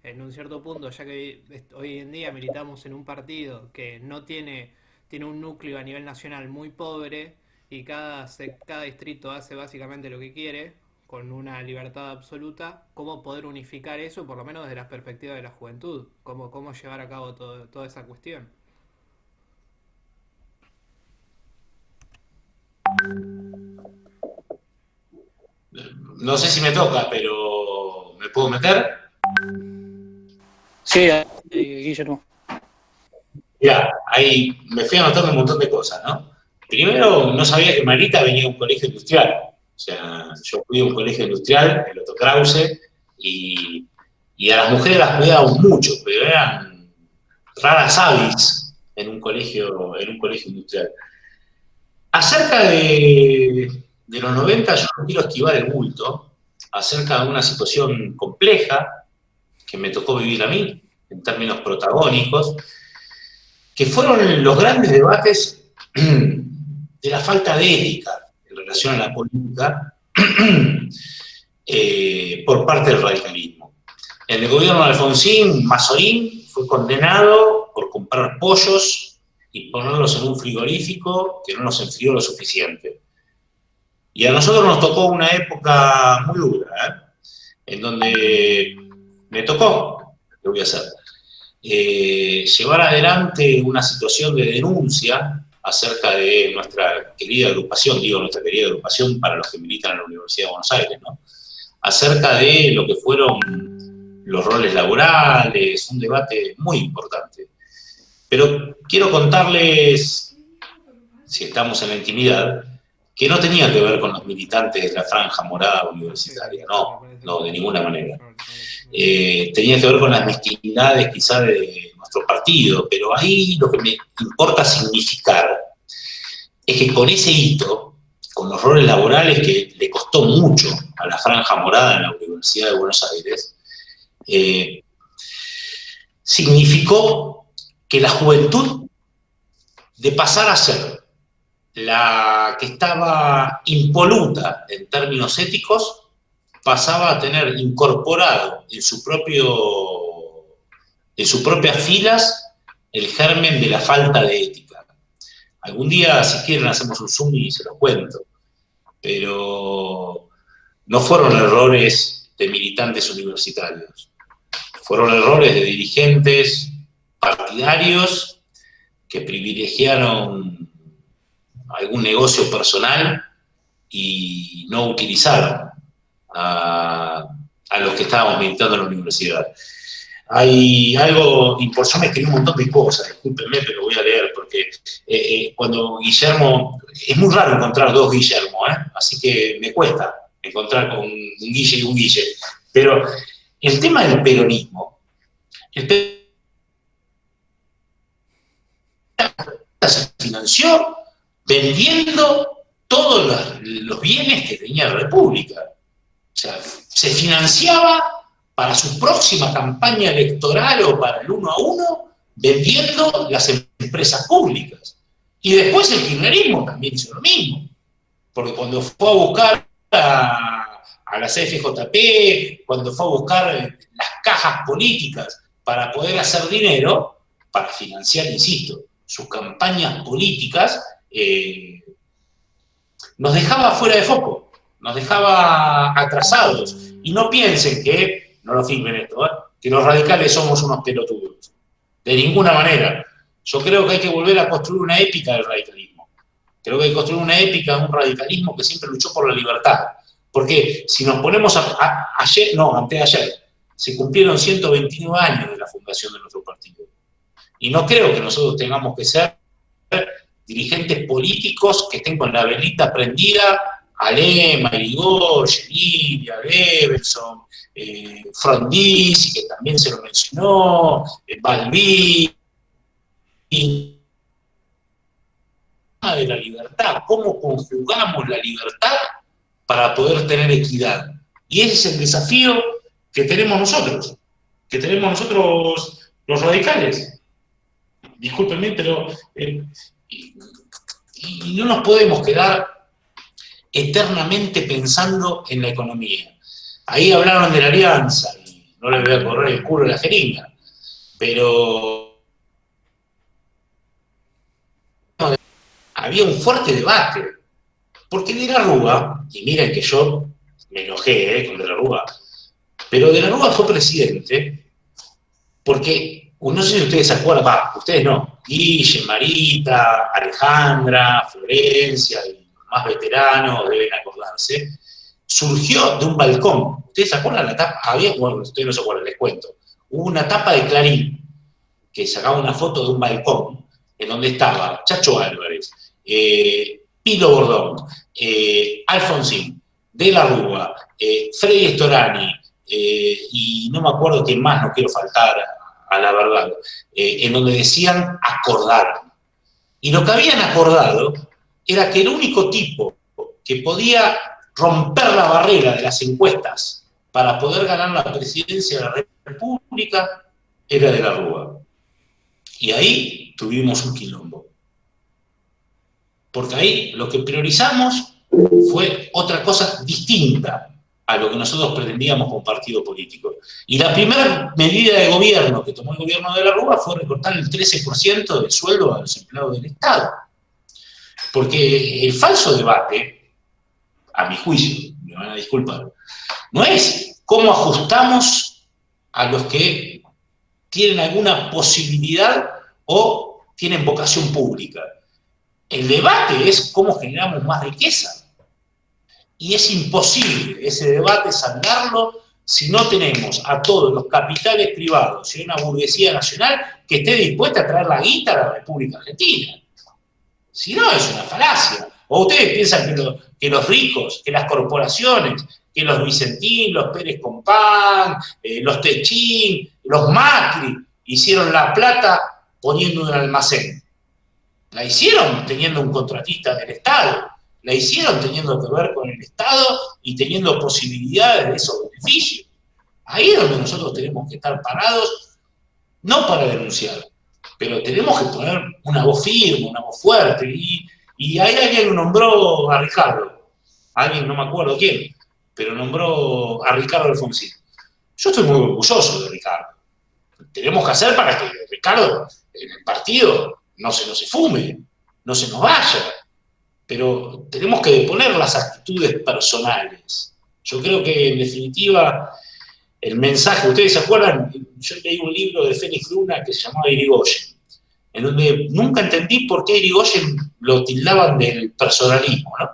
En un cierto punto, ya que hoy en día militamos en un partido que no tiene un núcleo a nivel nacional muy pobre y cada distrito hace básicamente lo que quiere, con una libertad absoluta, ¿cómo poder unificar eso, por lo menos desde la perspectiva de la juventud? ¿Cómo llevar a cabo toda esa cuestión? No sé si me toca, pero ¿me puedo meter? Sí, Guillermo. Ya, ahí me fui anotando un montón de cosas, ¿no? Primero, no sabía que Marita venía de un colegio industrial. O sea, yo fui a un colegio industrial, el Otto Krause, y a las mujeres las cuidábamos mucho, pero eran raras avis en un colegio industrial. Acerca de los 90, yo no quiero esquivar el bulto, acerca de una situación compleja que me tocó vivir a mí, en términos protagónicos, que fueron los grandes debates de la falta de ética en relación a la política por parte del radicalismo. En el gobierno de Alfonsín, Mazzorín fue condenado por comprar pollos y ponerlos en un frigorífico que no nos enfrió lo suficiente. Y a nosotros nos tocó una época muy dura, en donde me tocó, ¿qué voy a hacer? Llevar adelante una situación de denuncia acerca de nuestra querida agrupación, nuestra querida agrupación para los que militan en la Universidad de Buenos Aires, ¿no? Acerca de lo que fueron los roles laborales, un debate muy importante. Pero quiero contarles, si estamos en la intimidad, que no tenía que ver con los militantes de la franja morada universitaria, no, de ninguna manera. Tenía que ver con las mezquindades quizá de nuestro partido, pero ahí lo que me importa significar es que con ese hito, con los roles laborales que le costó mucho a la franja morada en la Universidad de Buenos Aires, significó que la juventud, de pasar a ser la que estaba impoluta en términos éticos, pasaba a tener incorporado en sus propias filas el germen de la falta de ética. Algún día, si quieren, hacemos un Zoom y se los cuento, pero no fueron errores de militantes universitarios, fueron errores de dirigentes partidarios que privilegiaron algún negocio personal y no utilizaron a los que estábamos militando en la universidad. Hay algo importante, yo me escribí un montón de cosas, discúlpenme, pero voy a leer, porque cuando Guillermo, es muy raro encontrar dos Guillermo, así que me cuesta encontrar con un Guille y un Guille, pero el tema del peronismo, se financió vendiendo todos los bienes que tenía la República. O sea, se financiaba para su próxima campaña electoral o para el 1 a 1, vendiendo las empresas públicas. Y después el kirchnerismo también hizo lo mismo. Porque cuando fue a buscar a la CFJP, cuando fue a buscar las cajas políticas para poder hacer dinero, para financiar, insisto, sus campañas políticas, nos dejaba fuera de foco, nos dejaba atrasados. Y no piensen que, no lo firmen esto, que los radicales somos unos pelotudos. De ninguna manera. Yo creo que hay que volver a construir una épica del radicalismo. Creo que hay que construir una épica de un radicalismo que siempre luchó por la libertad. Porque si nos ponemos anteayer, se cumplieron 129 años de la fundación de nuestro partido. Y no creo que nosotros tengamos que ser dirigentes políticos que estén con la velita prendida a Lema, Irigoyen, Ilia, Levenson, Frondizi, que también se lo mencionó, Balbí, de la libertad, cómo conjugamos la libertad para poder tener equidad. Y ese es el desafío que tenemos nosotros los radicales. Discúlpenme, pero y no nos podemos quedar eternamente pensando en la economía. Ahí hablaron de la alianza, y no les voy a correr el culo a la jeringa, pero había un fuerte debate, porque De la Rúa, y miren que yo me enojé con De la Rúa, pero De la Rúa fue presidente porque, no sé si ustedes se acuerdan, ustedes no, Guille, Marita, Alejandra, Florencia y los más veteranos deben acordarse, surgió de un balcón. ¿Ustedes se acuerdan la tapa? Bueno, ustedes no se acuerdan, les cuento. Hubo una tapa de Clarín que sacaba una foto de un balcón en donde estaba Chacho Álvarez, Pilo Bordón, Alfonsín, De la Rúa, Freddy Storani, y no me acuerdo quién más, no quiero faltar a la verdad, en donde decían acordaron. Y lo que habían acordado era que el único tipo que podía romper la barrera de las encuestas para poder ganar la presidencia de la República era De la Rúa. Y ahí tuvimos un quilombo. Porque ahí lo que priorizamos fue otra cosa distinta a lo que nosotros pretendíamos como partido político. Y la primera medida de gobierno que tomó el gobierno de la Rúa fue recortar el 13% del sueldo a los empleados del Estado. Porque el falso debate, a mi juicio, me van a disculpar, no es cómo ajustamos a los que tienen alguna posibilidad o tienen vocación pública. El debate es cómo generamos más riqueza. Y es imposible ese debate saldarlo si no tenemos a todos los capitales privados y una burguesía nacional que esté dispuesta a traer la guita a la República Argentina. Si no, es una falacia. ¿O ustedes piensan que los ricos, que las corporaciones, que los Vicentín, los Pérez Compán, los Techín, los Macri, hicieron la plata poniendo un almacén? La hicieron teniendo un contratista del Estado. La hicieron teniendo que ver con el Estado y teniendo posibilidades de esos beneficios. Ahí es donde nosotros tenemos que estar parados, no para denunciar, pero tenemos que poner una voz firme, una voz fuerte. Y ahí alguien nombró a Ricardo, alguien, no me acuerdo quién, pero nombró a Ricardo Alfonsín. Yo estoy muy orgulloso de Ricardo. Tenemos que hacer para que Ricardo en el partido no se nos fume, no se nos vaya. Pero tenemos que deponer las actitudes personales. Yo creo que, en definitiva, el mensaje, ¿ustedes se acuerdan? Yo leí un libro de Félix Luna que se llamaba Irigoyen, en donde nunca entendí por qué Irigoyen lo tildaban del personalismo, ¿no?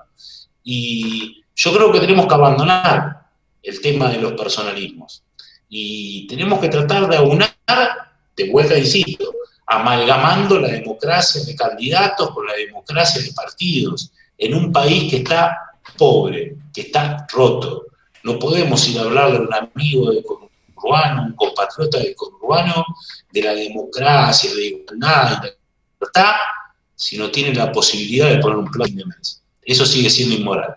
Y yo creo que tenemos que abandonar el tema de los personalismos. Y tenemos que tratar de aunar, de vuelta insisto, amalgamando la democracia de candidatos con la democracia de partidos, en un país que está pobre, que está roto. No podemos ir a hablarle a un amigo de conurbano, un compatriota de conurbano, de la democracia, de igualdad y la libertad, si no tiene la posibilidad de poner un plan de mes. Eso sigue siendo inmoral.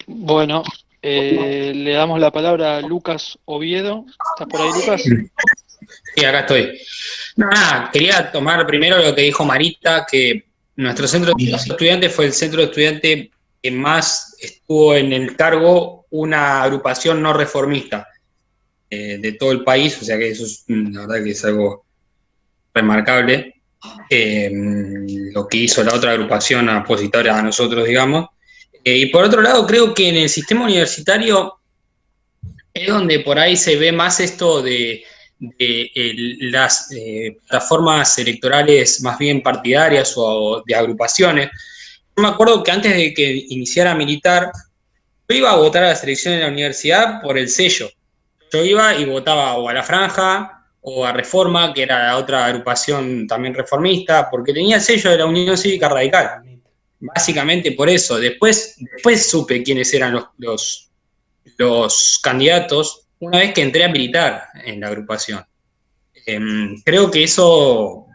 Bueno, le damos la palabra a Lucas Oviedo. ¿Estás por ahí, Lucas? Sí, acá estoy. Nada, quería tomar primero lo que dijo Marita, que nuestro centro de estudiantes fue el centro de estudiantes que más estuvo en el cargo una agrupación no reformista de todo el país, o sea que eso es, la verdad que es algo remarcable, lo que hizo la otra agrupación opositora a nosotros, digamos. Y por otro lado, creo que en el sistema universitario es donde por ahí se ve más esto de las plataformas electorales más bien partidarias o de agrupaciones. Yo me acuerdo que antes de que iniciara a militar, yo iba a votar a la selección de la universidad por el sello. Yo iba y votaba o a La Franja o a Reforma, que era la otra agrupación también reformista, porque tenía el sello de la Unión Cívica Radical. Básicamente por eso. Después supe quiénes eran los candidatos una vez que entré a militar en la agrupación. Creo que eso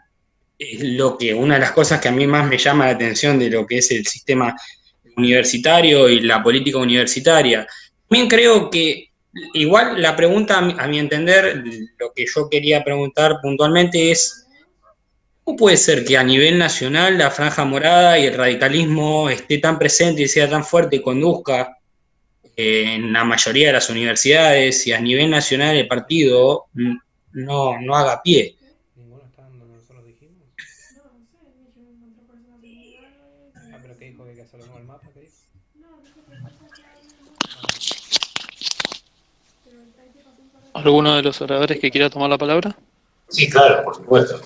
es una de las cosas que a mí más me llama la atención de lo que es el sistema universitario y la política universitaria. También creo que, igual la pregunta, a mi entender, lo que yo quería preguntar puntualmente es, ¿cómo puede ser que a nivel nacional la Franja Morada y el radicalismo esté tan presente y sea tan fuerte y conduzca en la mayoría de las universidades, y a nivel nacional el partido no haga pie? ¿Ninguno está donde nosotros dijimos? No, no sé, dijeron encontrar personas en lugares. Ah, pero ¿qué dijo que hay que hacerlo con el mapa? ¿Qué dijo? No, dijo otra cosa que había en el mapa. Pero hay que pasar para acá. ¿Alguno de los oradores que quiera tomar la palabra? Sí, claro, por supuesto.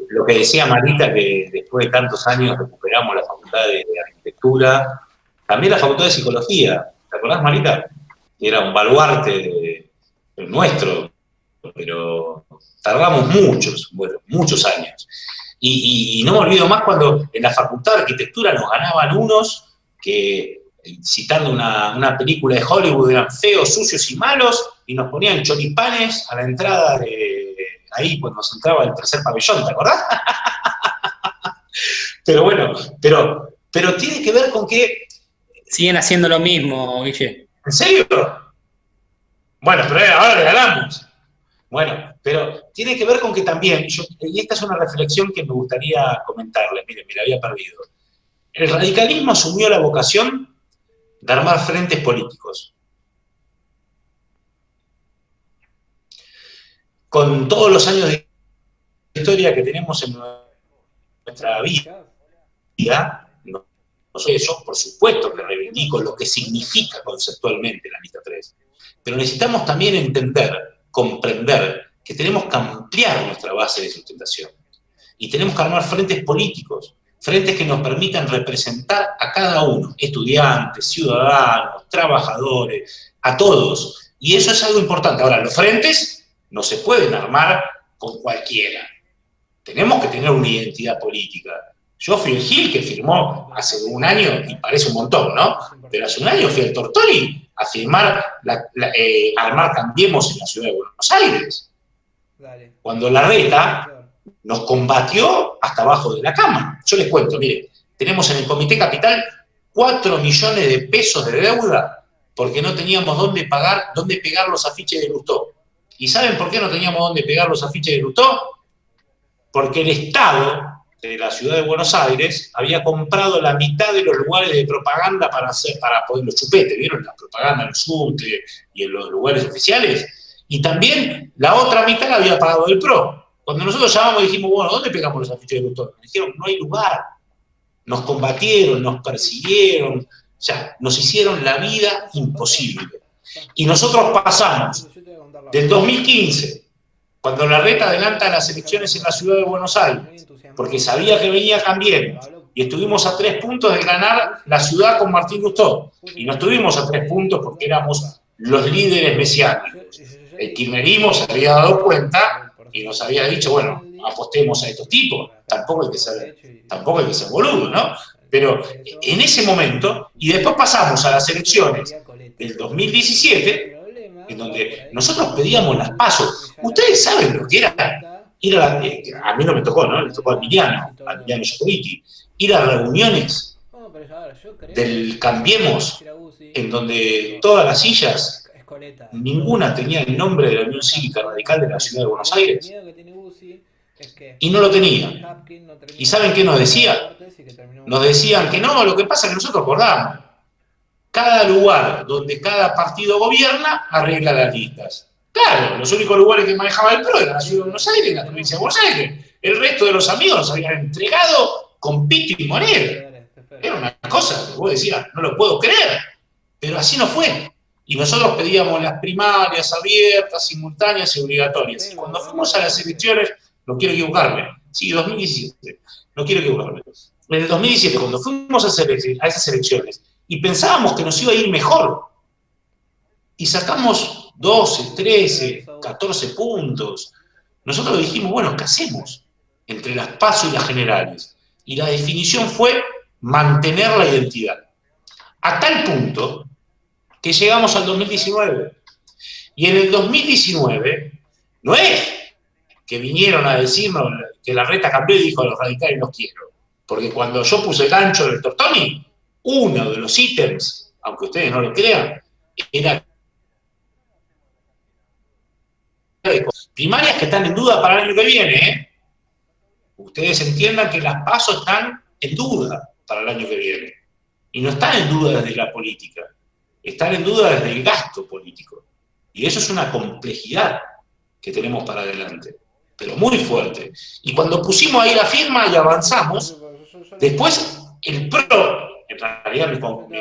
Lo que decía Marita, que después de tantos años recuperamos la Facultad de Arquitectura, también la Facultad de Psicología. ¿Te acordás, Marita? Que era un baluarte nuestro, pero tardamos muchos años. Y no me olvido más cuando en la Facultad de Arquitectura nos ganaban unos que, citando una película de Hollywood, eran feos, sucios y malos, y nos ponían choripanes a la entrada ahí cuando se entraba el tercer pabellón, ¿te acordás? Pero bueno, pero tiene que ver con que... Siguen haciendo lo mismo, Guille. ¿En serio? Bueno, pero ahora regalamos. Bueno, pero tiene que ver con que también, y esta es una reflexión que me gustaría comentarles, miren, me la había perdido. El radicalismo asumió la vocación de armar frentes políticos. Con todos los años de historia que tenemos en nuestra vida, yo por supuesto que reivindico lo que significa conceptualmente la lista 3, pero necesitamos también entender, comprender que tenemos que ampliar nuestra base de sustentación y tenemos que armar frentes políticos, frentes que nos permitan representar a cada uno, estudiantes, ciudadanos, trabajadores, a todos, y eso es algo importante. Ahora, los frentes no se pueden armar con cualquiera, tenemos que tener una identidad política. Yo fui el Gil que firmó hace un año, y parece un montón, ¿no? Pero hace un año fui al Tortoni a firmar, armar Cambiemos en la ciudad de Buenos Aires. Cuando Larreta nos combatió hasta abajo de la cama. Yo les cuento, miren, tenemos en el Comité Capital 4 millones de pesos de deuda porque no teníamos dónde pegar los afiches de Lustó. ¿Y saben por qué no teníamos dónde pegar los afiches de Lustó? Porque el Estado de la ciudad de Buenos Aires había comprado la mitad de los lugares de propaganda para poner los chupetes, ¿vieron? La propaganda en los subte y en los lugares oficiales. Y también la otra mitad la había pagado el PRO. Cuando nosotros llamamos y dijimos, bueno, ¿dónde pegamos los afiches de Lustó? Nos dijeron, no hay lugar. Nos combatieron, nos persiguieron, o sea, nos hicieron la vida imposible. Y nosotros pasamos del 2015, cuando Larreta adelanta las elecciones en la ciudad de Buenos Aires, porque sabía que venía Cambiemos, y estuvimos a 3 puntos de ganar la ciudad con Martín Lustó. Y no estuvimos a 3 puntos porque éramos los líderes mesiánicos. El kirchnerismo se había dado cuenta y nos había dicho, bueno, apostemos a estos tipos. Tampoco hay que ser boludo, ¿no? Pero en ese momento, y después pasamos a las elecciones del 2017, en donde nosotros pedíamos las PASO. Ustedes saben lo que era ir a mí no me tocó, ¿no? Le tocó a Emiliano Giacovitti, ir a reuniones del Cambiemos, en donde todas las sillas, ninguna tenía el nombre de la Unión Cívica Radical de la Ciudad de Buenos Aires, y no lo tenía. ¿Y saben qué nos decían? Nos decían que no, lo que pasa es que nosotros acordamos. Cada lugar donde cada partido gobierna arregla las listas. Claro, los únicos lugares que manejaba el PRO eran la Ciudad de Buenos Aires y la provincia de Buenos Aires. El resto de los amigos los habían entregado con pito y moneda. Era una cosa que vos decías, no lo puedo creer. Pero así no fue. Y nosotros pedíamos las primarias abiertas, simultáneas y obligatorias. Y cuando fuimos a las elecciones, no quiero equivocarme, sí, 2017, no quiero equivocarme, en el 2017, cuando fuimos a esas elecciones, y pensábamos que nos iba a ir mejor, y sacamos 12, 13, 14 puntos, nosotros dijimos, bueno, ¿qué hacemos entre las PASO y las generales? Y la definición fue mantener la identidad. A tal punto que llegamos al 2019. Y en el 2019, no es que vinieron a decirnos que la reta cambió y dijo a los radicales los quiero. Porque cuando yo puse el gancho del Tortoni, uno de los ítems, aunque ustedes no lo crean, era primarias que están en duda para el año que viene, ¿eh? Ustedes entiendan que las PASO están en duda para el año que viene. Y no están en duda desde la política, están en duda desde el gasto político. Y eso es una complejidad que tenemos para adelante, pero muy fuerte. Y cuando pusimos ahí la firma y avanzamos, después el PRO, en realidad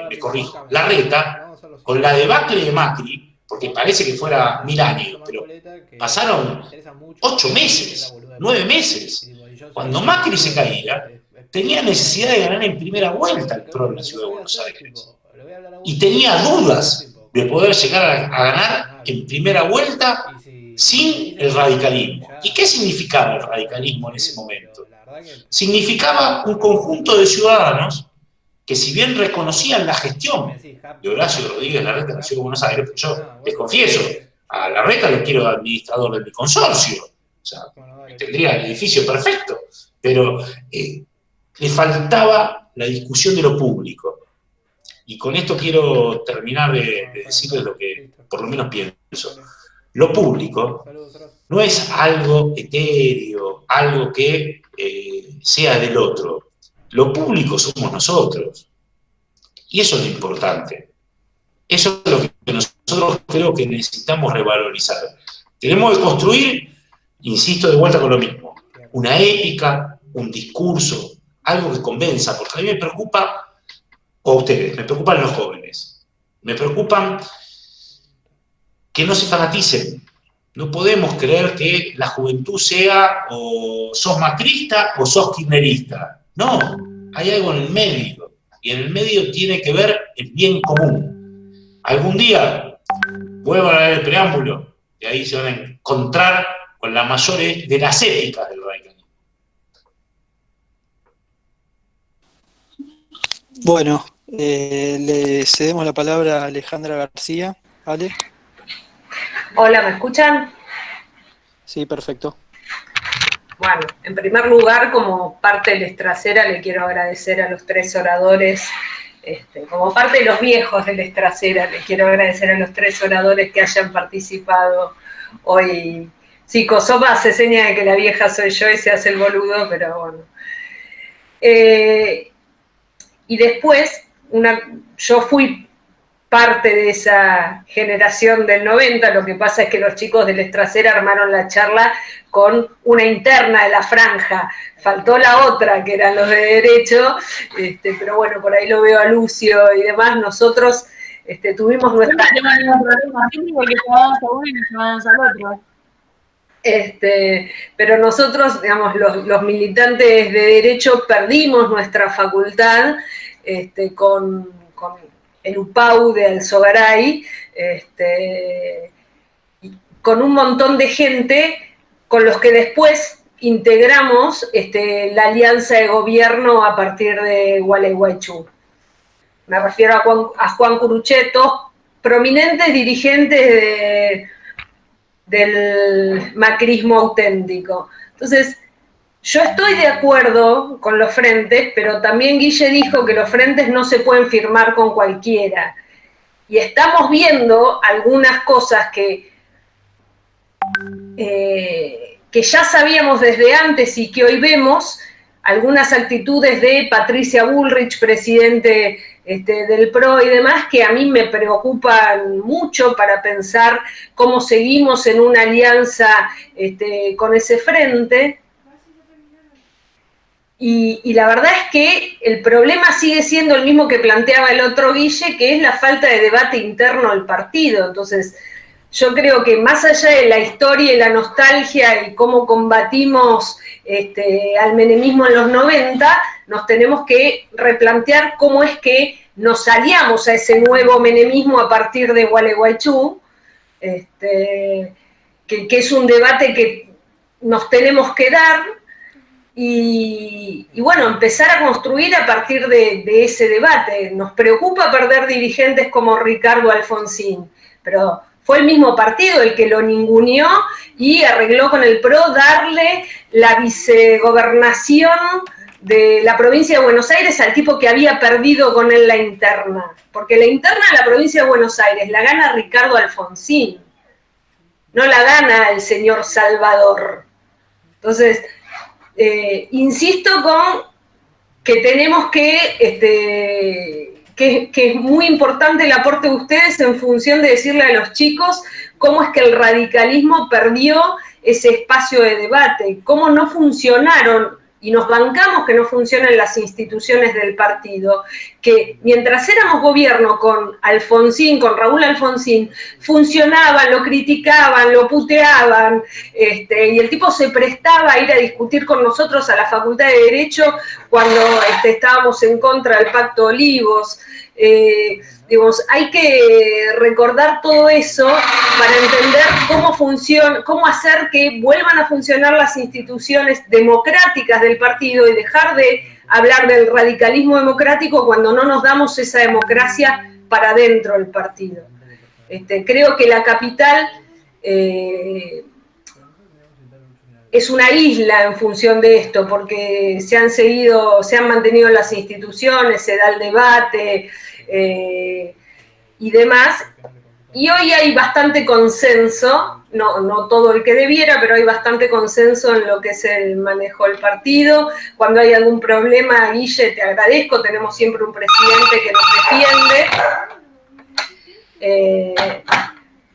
me corrijo, la reta, con la debacle de Macri, porque parece que fuera 1000 años, pero pasaron 8 meses, 9 meses. Cuando Macri se caía, tenía necesidad de ganar en primera vuelta el PRO en la ciudad de Buenos Aires. Y tenía dudas de poder llegar a ganar en primera vuelta sin el radicalismo. ¿Y qué significaba el radicalismo en ese momento? Significaba un conjunto de ciudadanos que, si bien reconocían la gestión de Horacio Rodríguez Larreta en la ciudad de Buenos Aires, pues yo les confieso, a Larreta lo quiero administrador de mi consorcio, o sea, tendría el edificio perfecto, pero le faltaba la discusión de lo público. Y con esto quiero terminar de decirles lo que por lo menos pienso. Lo público no es algo etéreo, algo que sea del otro. Lo público somos nosotros. Y eso es lo importante. Eso es lo que nosotros creo que necesitamos revalorizar. Tenemos que construir, insisto de vuelta con lo mismo, una ética, un discurso, algo que convenza, porque a mí me preocupa, o a ustedes, me preocupan los jóvenes, me preocupan que no se fanaticen. No podemos creer que la juventud sea o sos macrista o sos kirchnerista. No, hay algo en el medio, y en el medio tiene que ver el bien común. Algún día vuelvan a leer el preámbulo, y ahí se van a encontrar con la mayor de las éticas del radicalismo. Bueno, le cedemos la palabra a Alejandra García. Ale. Hola, ¿me escuchan? Sí, perfecto. Bueno, en primer lugar, como parte de la Estracera, le quiero agradecer a los 3 oradores, como parte de los viejos de la Estracera, le quiero agradecer a los 3 oradores que hayan participado hoy. Sí, Cosoma hace seña de que la vieja soy yo y se hace el boludo, pero bueno. Y después, yo fui parte de esa generación del 90, lo que pasa es que los chicos de la Estracera armaron la charla con una interna de la franja, faltó la otra, que eran los de derecho, pero bueno, por ahí lo veo a Lucio y demás. Nosotros tuvimos nuestra... pero nosotros, digamos, los militantes de derecho perdimos nuestra facultad con el UPAU de Alzogaray, con un montón de gente con los que después integramos la alianza de gobierno a partir de Gualeguaychú. Me refiero a Juan Curuchetto, prominentes dirigentes del macrismo auténtico. Entonces, yo estoy de acuerdo con los frentes, pero también Guille dijo que los frentes no se pueden firmar con cualquiera. Y estamos viendo algunas cosas que ya sabíamos desde antes y que hoy vemos, algunas actitudes de Patricia Bullrich, presidente del PRO y demás, que a mí me preocupan mucho para pensar cómo seguimos en una alianza con ese frente. Y la verdad es que el problema sigue siendo el mismo que planteaba el otro Guille, que es la falta de debate interno del partido. Entonces, yo creo que más allá de la historia y la nostalgia y cómo combatimos al menemismo en los 90, nos tenemos que replantear cómo es que nos aliamos a ese nuevo menemismo a partir de Gualeguaychú, que es un debate que nos tenemos que dar y bueno, empezar a construir a partir de ese debate. Nos preocupa perder dirigentes como Ricardo Alfonsín, pero fue el mismo partido el que lo ninguneó y arregló con el PRO darle la vicegobernación de la provincia de Buenos Aires al tipo que había perdido con él la interna. Porque la interna de la provincia de Buenos Aires la gana Ricardo Alfonsín, no la gana el señor Salvador. Entonces, insisto con que tenemos que es muy importante el aporte de ustedes en función de decirle a los chicos cómo es que el radicalismo perdió ese espacio de debate, cómo no funcionaron, y nos bancamos que no funcionan las instituciones del partido, que mientras éramos gobierno con Alfonsín, con Raúl Alfonsín, funcionaban, lo criticaban, lo puteaban, y el tipo se prestaba a ir a discutir con nosotros a la Facultad de Derecho cuando estábamos en contra del Pacto Olivos. Digamos, hay que recordar todo eso para entender cómo hacer que vuelvan a funcionar las instituciones democráticas del partido y dejar de hablar del radicalismo democrático cuando no nos damos esa democracia para dentro del partido. Creo que la capital es una isla en función de esto, porque se han mantenido las instituciones, se da el debate y demás, y hoy hay bastante consenso, no todo el que debiera, pero hay bastante consenso en lo que es el manejo del partido. Cuando hay algún problema, Guille, te agradezco, tenemos siempre un presidente que nos defiende.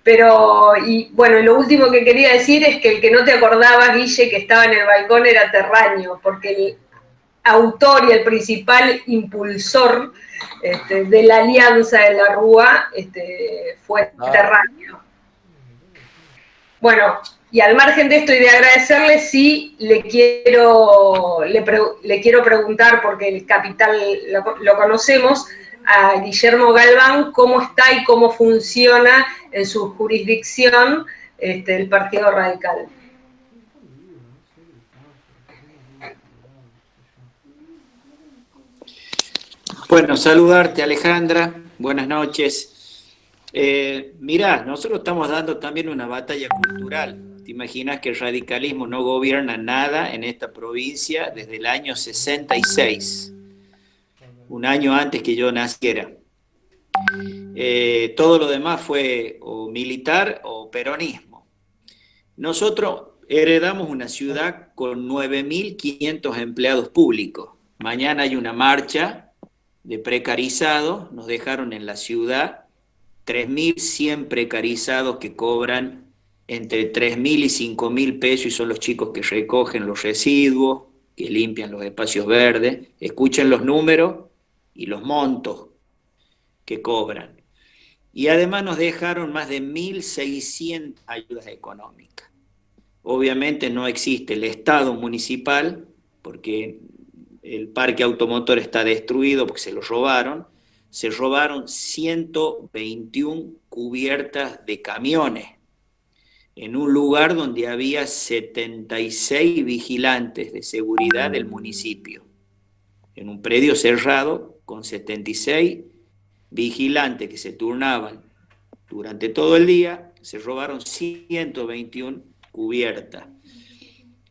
Pero, y bueno, lo último que quería decir es que el que no te acordabas, Guille, que estaba en el balcón era Terraño, porque el autor y el principal impulsor de la alianza de la Rúa fue Terraño. Bueno, y al margen de esto y de agradecerle, sí le quiero preguntar, porque el Capital lo conocemos, a Guillermo Galván, cómo está y cómo funciona en su jurisdicción el Partido Radical. Bueno, saludarte, Alejandra, buenas noches. Mirá, nosotros estamos dando también una batalla cultural. ¿Te imaginas que el radicalismo no gobierna nada en esta provincia desde el año 66? Un año antes que yo naciera. Todo lo demás fue o militar o peronismo. Nosotros heredamos una ciudad con 9.500 empleados públicos. Mañana hay una marcha de precarizados, nos dejaron en la ciudad 3.100 precarizados que cobran entre 3.000 y 5.000 pesos y son los chicos que recogen los residuos, que limpian los espacios verdes. Escuchen los números y los montos que cobran. Y además nos dejaron más de 1.600 ayudas económicas. Obviamente no existe el Estado municipal, porque el parque automotor está destruido porque se lo robaron. Se robaron 121 cubiertas de camiones en un lugar donde había 76 vigilantes de seguridad del municipio. En un predio cerrado con 76 vigilantes que se turnaban durante todo el día, se robaron 121 cubiertas.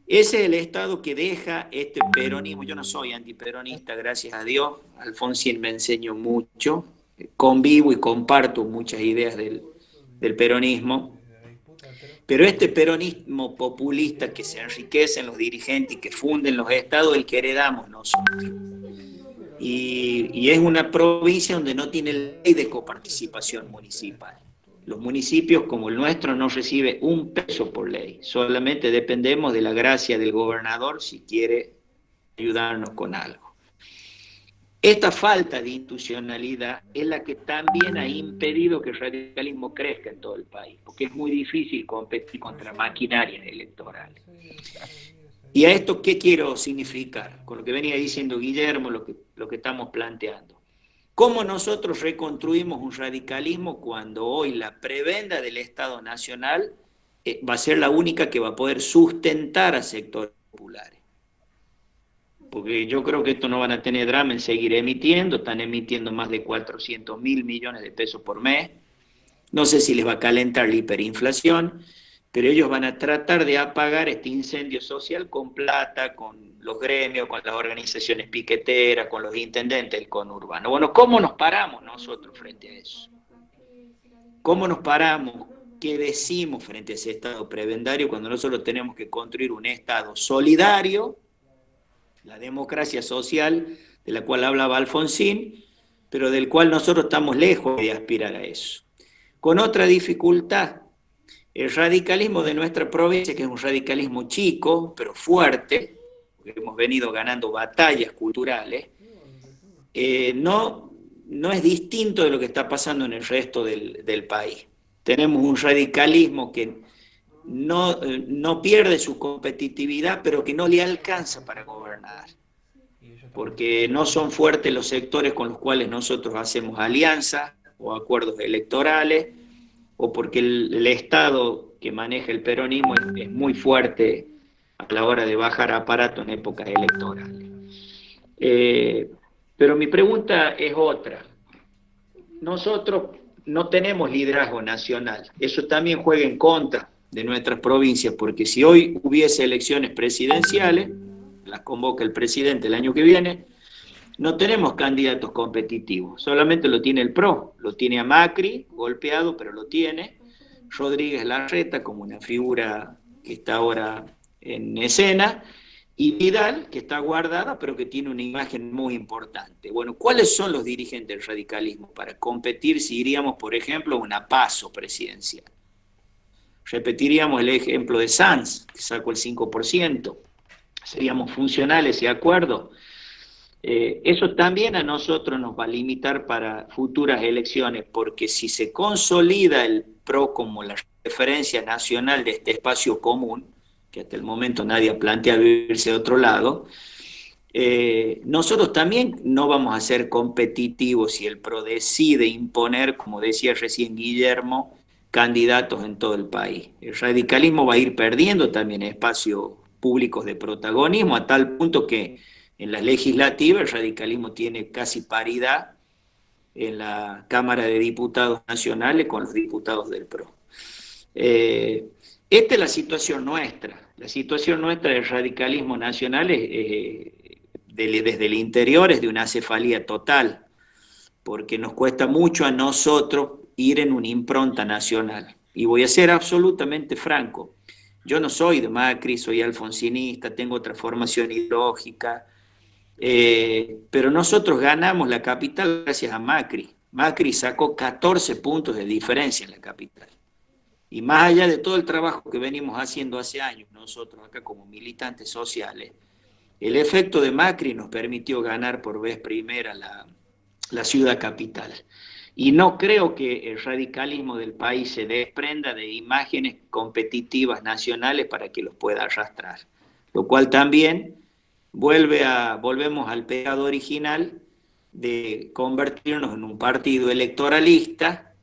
Ese es el Estado que deja este peronismo. Yo no soy antiperonista, gracias a Dios. Alfonsín me enseñó mucho, convivo y comparto muchas ideas del peronismo. Pero este peronismo populista que se enriquecen los dirigentes y que funden los estados, el que heredamos nosotros. Y es una provincia donde no tiene ley de coparticipación municipal. Los municipios como el nuestro no reciben un peso por ley, solamente dependemos de la gracia del gobernador si quiere ayudarnos con algo. Esta falta de institucionalidad es la que también ha impedido que el radicalismo crezca en todo el país, porque es muy difícil competir contra maquinarias electorales. ¿Y a esto qué quiero significar? Con lo que venía diciendo Guillermo, lo que estamos planteando. ¿Cómo nosotros reconstruimos un radicalismo cuando hoy la prebenda del Estado Nacional va a ser la única que va a poder sustentar a sectores populares? Porque yo creo que esto no van a tener drama en seguir emitiendo, están emitiendo más de 400.000 millones de pesos por mes, no sé si les va a calentar la hiperinflación, pero ellos van a tratar de apagar este incendio social con plata, con los gremios, con las organizaciones piqueteras, con los intendentes del conurbano. Bueno, ¿cómo nos paramos nosotros frente a eso? ¿Cómo nos paramos? ¿Qué decimos frente a ese Estado prebendario cuando nosotros tenemos que construir un Estado solidario, la democracia social de la cual hablaba Alfonsín, pero del cual nosotros estamos lejos de aspirar a eso? Con otra dificultad, el radicalismo de nuestra provincia, que es un radicalismo chico, pero fuerte, porque hemos venido ganando batallas culturales, no es distinto de lo que está pasando en el resto del país. Tenemos un radicalismo que no pierde su competitividad, pero que no le alcanza para gobernar, porque no son fuertes los sectores con los cuales nosotros hacemos alianzas o acuerdos electorales, o porque el Estado que maneja el peronismo es muy fuerte a la hora de bajar aparato en épocas electorales. Pero mi pregunta es otra. Nosotros no tenemos liderazgo nacional. Eso también juega en contra de nuestras provincias, porque si hoy hubiese elecciones presidenciales, las convoca el presidente el año que viene, no tenemos candidatos competitivos, solamente lo tiene el PRO, lo tiene a Macri, golpeado, pero lo tiene, Rodríguez Larreta como una figura que está ahora en escena, y Vidal, que está guardada, pero que tiene una imagen muy importante. Bueno, ¿cuáles son los dirigentes del radicalismo para competir si iríamos, por ejemplo, a una PASO presidencial? Repetiríamos el ejemplo de Sanz, que sacó el 5%, seríamos funcionales y acuerdo. Eso también a nosotros nos va a limitar para futuras elecciones, porque si se consolida el PRO como la referencia nacional de este espacio común, que hasta el momento nadie ha planteado irse a otro lado, nosotros también no vamos a ser competitivos si el PRO decide imponer, como decía recién Guillermo, candidatos en todo el país. El radicalismo va a ir perdiendo también espacios públicos de protagonismo, a tal punto que en las legislativas el radicalismo tiene casi paridad en la Cámara de Diputados Nacionales con los diputados del PRO. Esta es la situación nuestra. La situación nuestra del radicalismo nacional desde el interior es de una acefalía total, porque nos cuesta mucho a nosotros ir en una impronta nacional. Y voy a ser absolutamente franco. Yo no soy de Macri, soy alfonsinista, tengo otra formación ideológica, pero nosotros ganamos la capital gracias a Macri. Macri sacó 14 puntos de diferencia en la capital. Y más allá de todo el trabajo que venimos haciendo hace años, nosotros acá como militantes sociales, el efecto de Macri nos permitió ganar por vez primera la ciudad capital. Y no creo que el radicalismo del país se desprenda de imágenes competitivas nacionales para que los pueda arrastrar. Lo cual también volvemos al pecado original de convertirnos en un partido electoralista,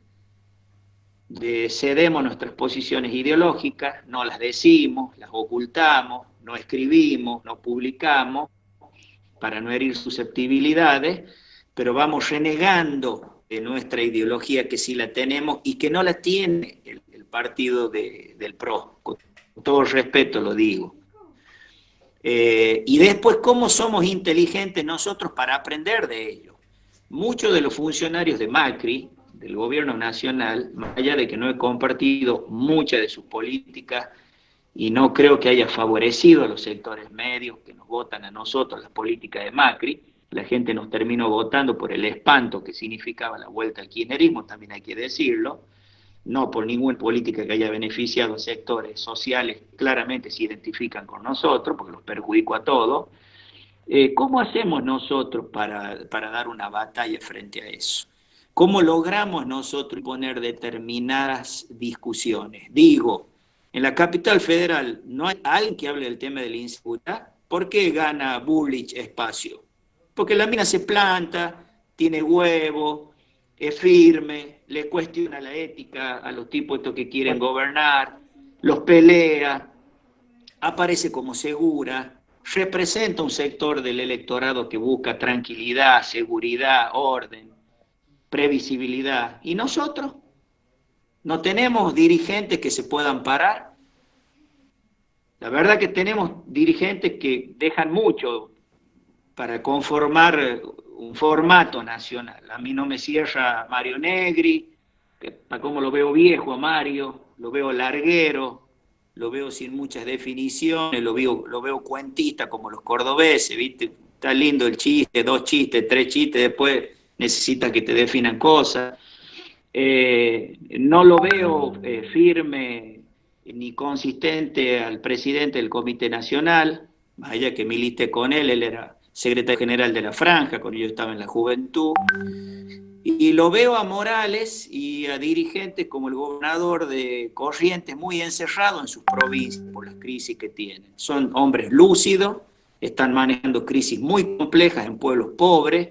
de cedemos nuestras posiciones ideológicas, no las decimos, las ocultamos, no escribimos, no publicamos, para no herir susceptibilidades, pero vamos renegando de nuestra ideología que sí la tenemos y que no la tiene el partido del PRO, con todo respeto lo digo. Y después, ¿cómo somos inteligentes nosotros para aprender de ello? Muchos de los funcionarios de Macri, del gobierno nacional, más allá de que no he compartido muchas de sus políticas y no creo que haya favorecido a los sectores medios que nos votan a nosotros las políticas de Macri, la gente nos terminó votando por el espanto que significaba la vuelta al kirchnerismo, también hay que decirlo, no por ninguna política que haya beneficiado a sectores sociales que claramente se identifican con nosotros, porque los perjudicó a todos. ¿Cómo hacemos nosotros para dar una batalla frente a eso? ¿Cómo logramos nosotros poner determinadas discusiones? Digo, en la capital federal no hay alguien que hable del tema de la inseguridad. ¿Por qué gana Bullrich espacio? Porque la mina se planta, tiene huevo, es firme, le cuestiona la ética a los tipos estos que quieren gobernar, los pelea, aparece como segura, representa un sector del electorado que busca tranquilidad, seguridad, orden, previsibilidad. ¿Y nosotros? ¿No tenemos dirigentes que se puedan parar? La verdad que tenemos dirigentes que dejan mucho para conformar un formato nacional. A mí no me cierra Mario Negri, que para cómo lo veo viejo a Mario, lo veo larguero, lo veo sin muchas definiciones, lo veo cuentista como los cordobeses, ¿viste? Está lindo el chiste, 2 chistes, 3 chistes, después necesita que te definan cosas. No lo veo firme ni consistente al presidente del Comité Nacional, más allá que milité con él era secretario general de la Franja, cuando yo estaba en la juventud, y lo veo a Morales y a dirigentes como el gobernador de Corrientes muy encerrado en sus provincias por las crisis que tienen. Son hombres lúcidos, están manejando crisis muy complejas en pueblos pobres,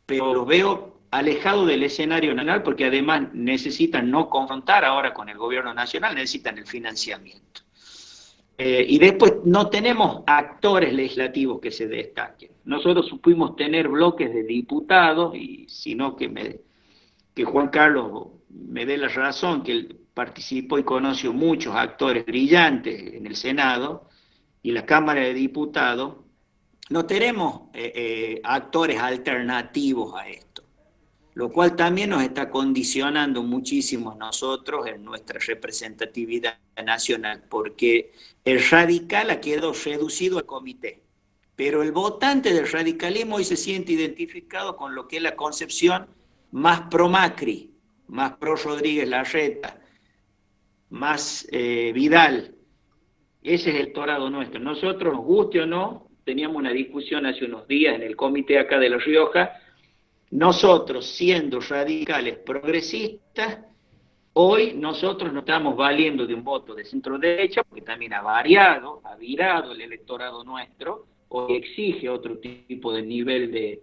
pero los veo alejados del escenario nacional porque además necesitan no confrontar ahora con el gobierno nacional, necesitan el financiamiento. Y después no tenemos actores legislativos que se destaquen. Nosotros supimos tener bloques de diputados, y sino que Juan Carlos me dé la razón, que él participó y conoció muchos actores brillantes en el Senado y la Cámara de Diputados, no tenemos actores alternativos a esto, lo cual también nos está condicionando muchísimo a nosotros en nuestra representatividad nacional, porque el radical ha quedado reducido al comité, pero el votante del radicalismo hoy se siente identificado con lo que es la concepción más pro Macri, más pro Rodríguez Larreta, más Vidal. Ese es el electorado nuestro. Nosotros, nos guste o no, teníamos una discusión hace unos días en el comité acá de La Rioja. Nosotros, siendo radicales progresistas, hoy nosotros no estamos valiendo de un voto de centro derecha, porque también ha variado, ha virado el electorado nuestro, hoy exige otro tipo de nivel de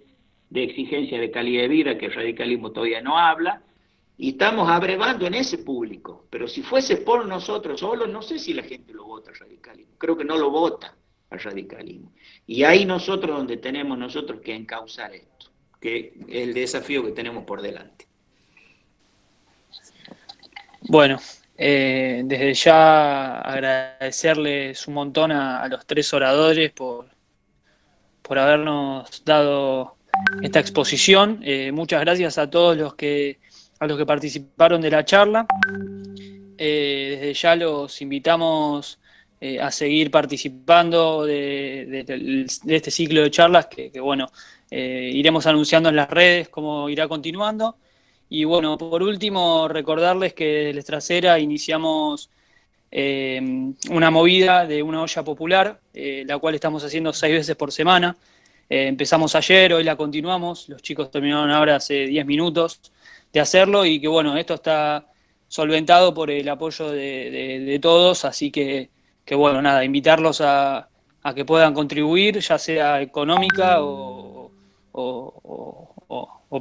exigencia de calidad de vida que el radicalismo todavía no habla, y estamos abrevando en ese público. Pero si fuese por nosotros solos, no sé si la gente lo vota al radicalismo, creo que no lo vota al radicalismo. Y ahí nosotros donde tenemos nosotros que encauzar esto, que es el desafío que tenemos por delante. Bueno, desde ya agradecerles un montón a los 3 oradores por habernos dado esta exposición. Muchas gracias a todos los que participaron de la charla. Desde ya los invitamos a seguir participando de este ciclo de charlas que bueno, iremos anunciando en las redes cómo irá continuando. Y bueno, por último, recordarles que desde Trasera iniciamos una movida de una olla popular, la cual estamos haciendo 6 veces por semana. Empezamos ayer, hoy la continuamos, los chicos terminaron ahora hace 10 minutos de hacerlo, y que bueno, esto está solventado por el apoyo de todos, así que bueno, nada, invitarlos a que puedan contribuir, ya sea económica o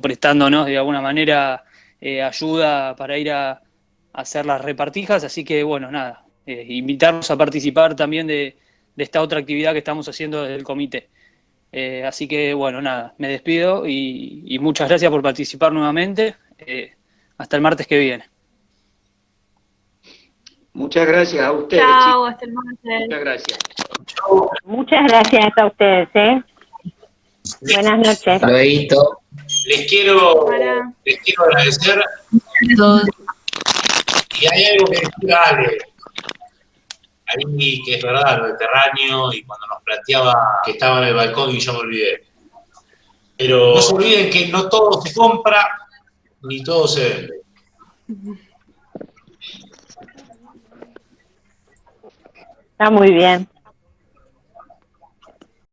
prestándonos de alguna manera ayuda para ir a hacer las repartijas. Así que bueno, nada, invitarlos a participar también de esta otra actividad que estamos haciendo desde el comité. Así que bueno, nada, me despido y muchas gracias por participar nuevamente. Hasta el martes que viene. Muchas gracias a ustedes. Chao, hasta el martes. Muchas gracias. Muchas gracias a ustedes, ¿eh? Buenas noches. Saludito. Les quiero agradecer. Y hay algo que decía Ale, ahí que es verdad, lo de Terráneo, y cuando nos planteaba que estaba en el balcón y yo me olvidé. Pero no se olviden que no todo se compra ni todo se vende. Está muy bien.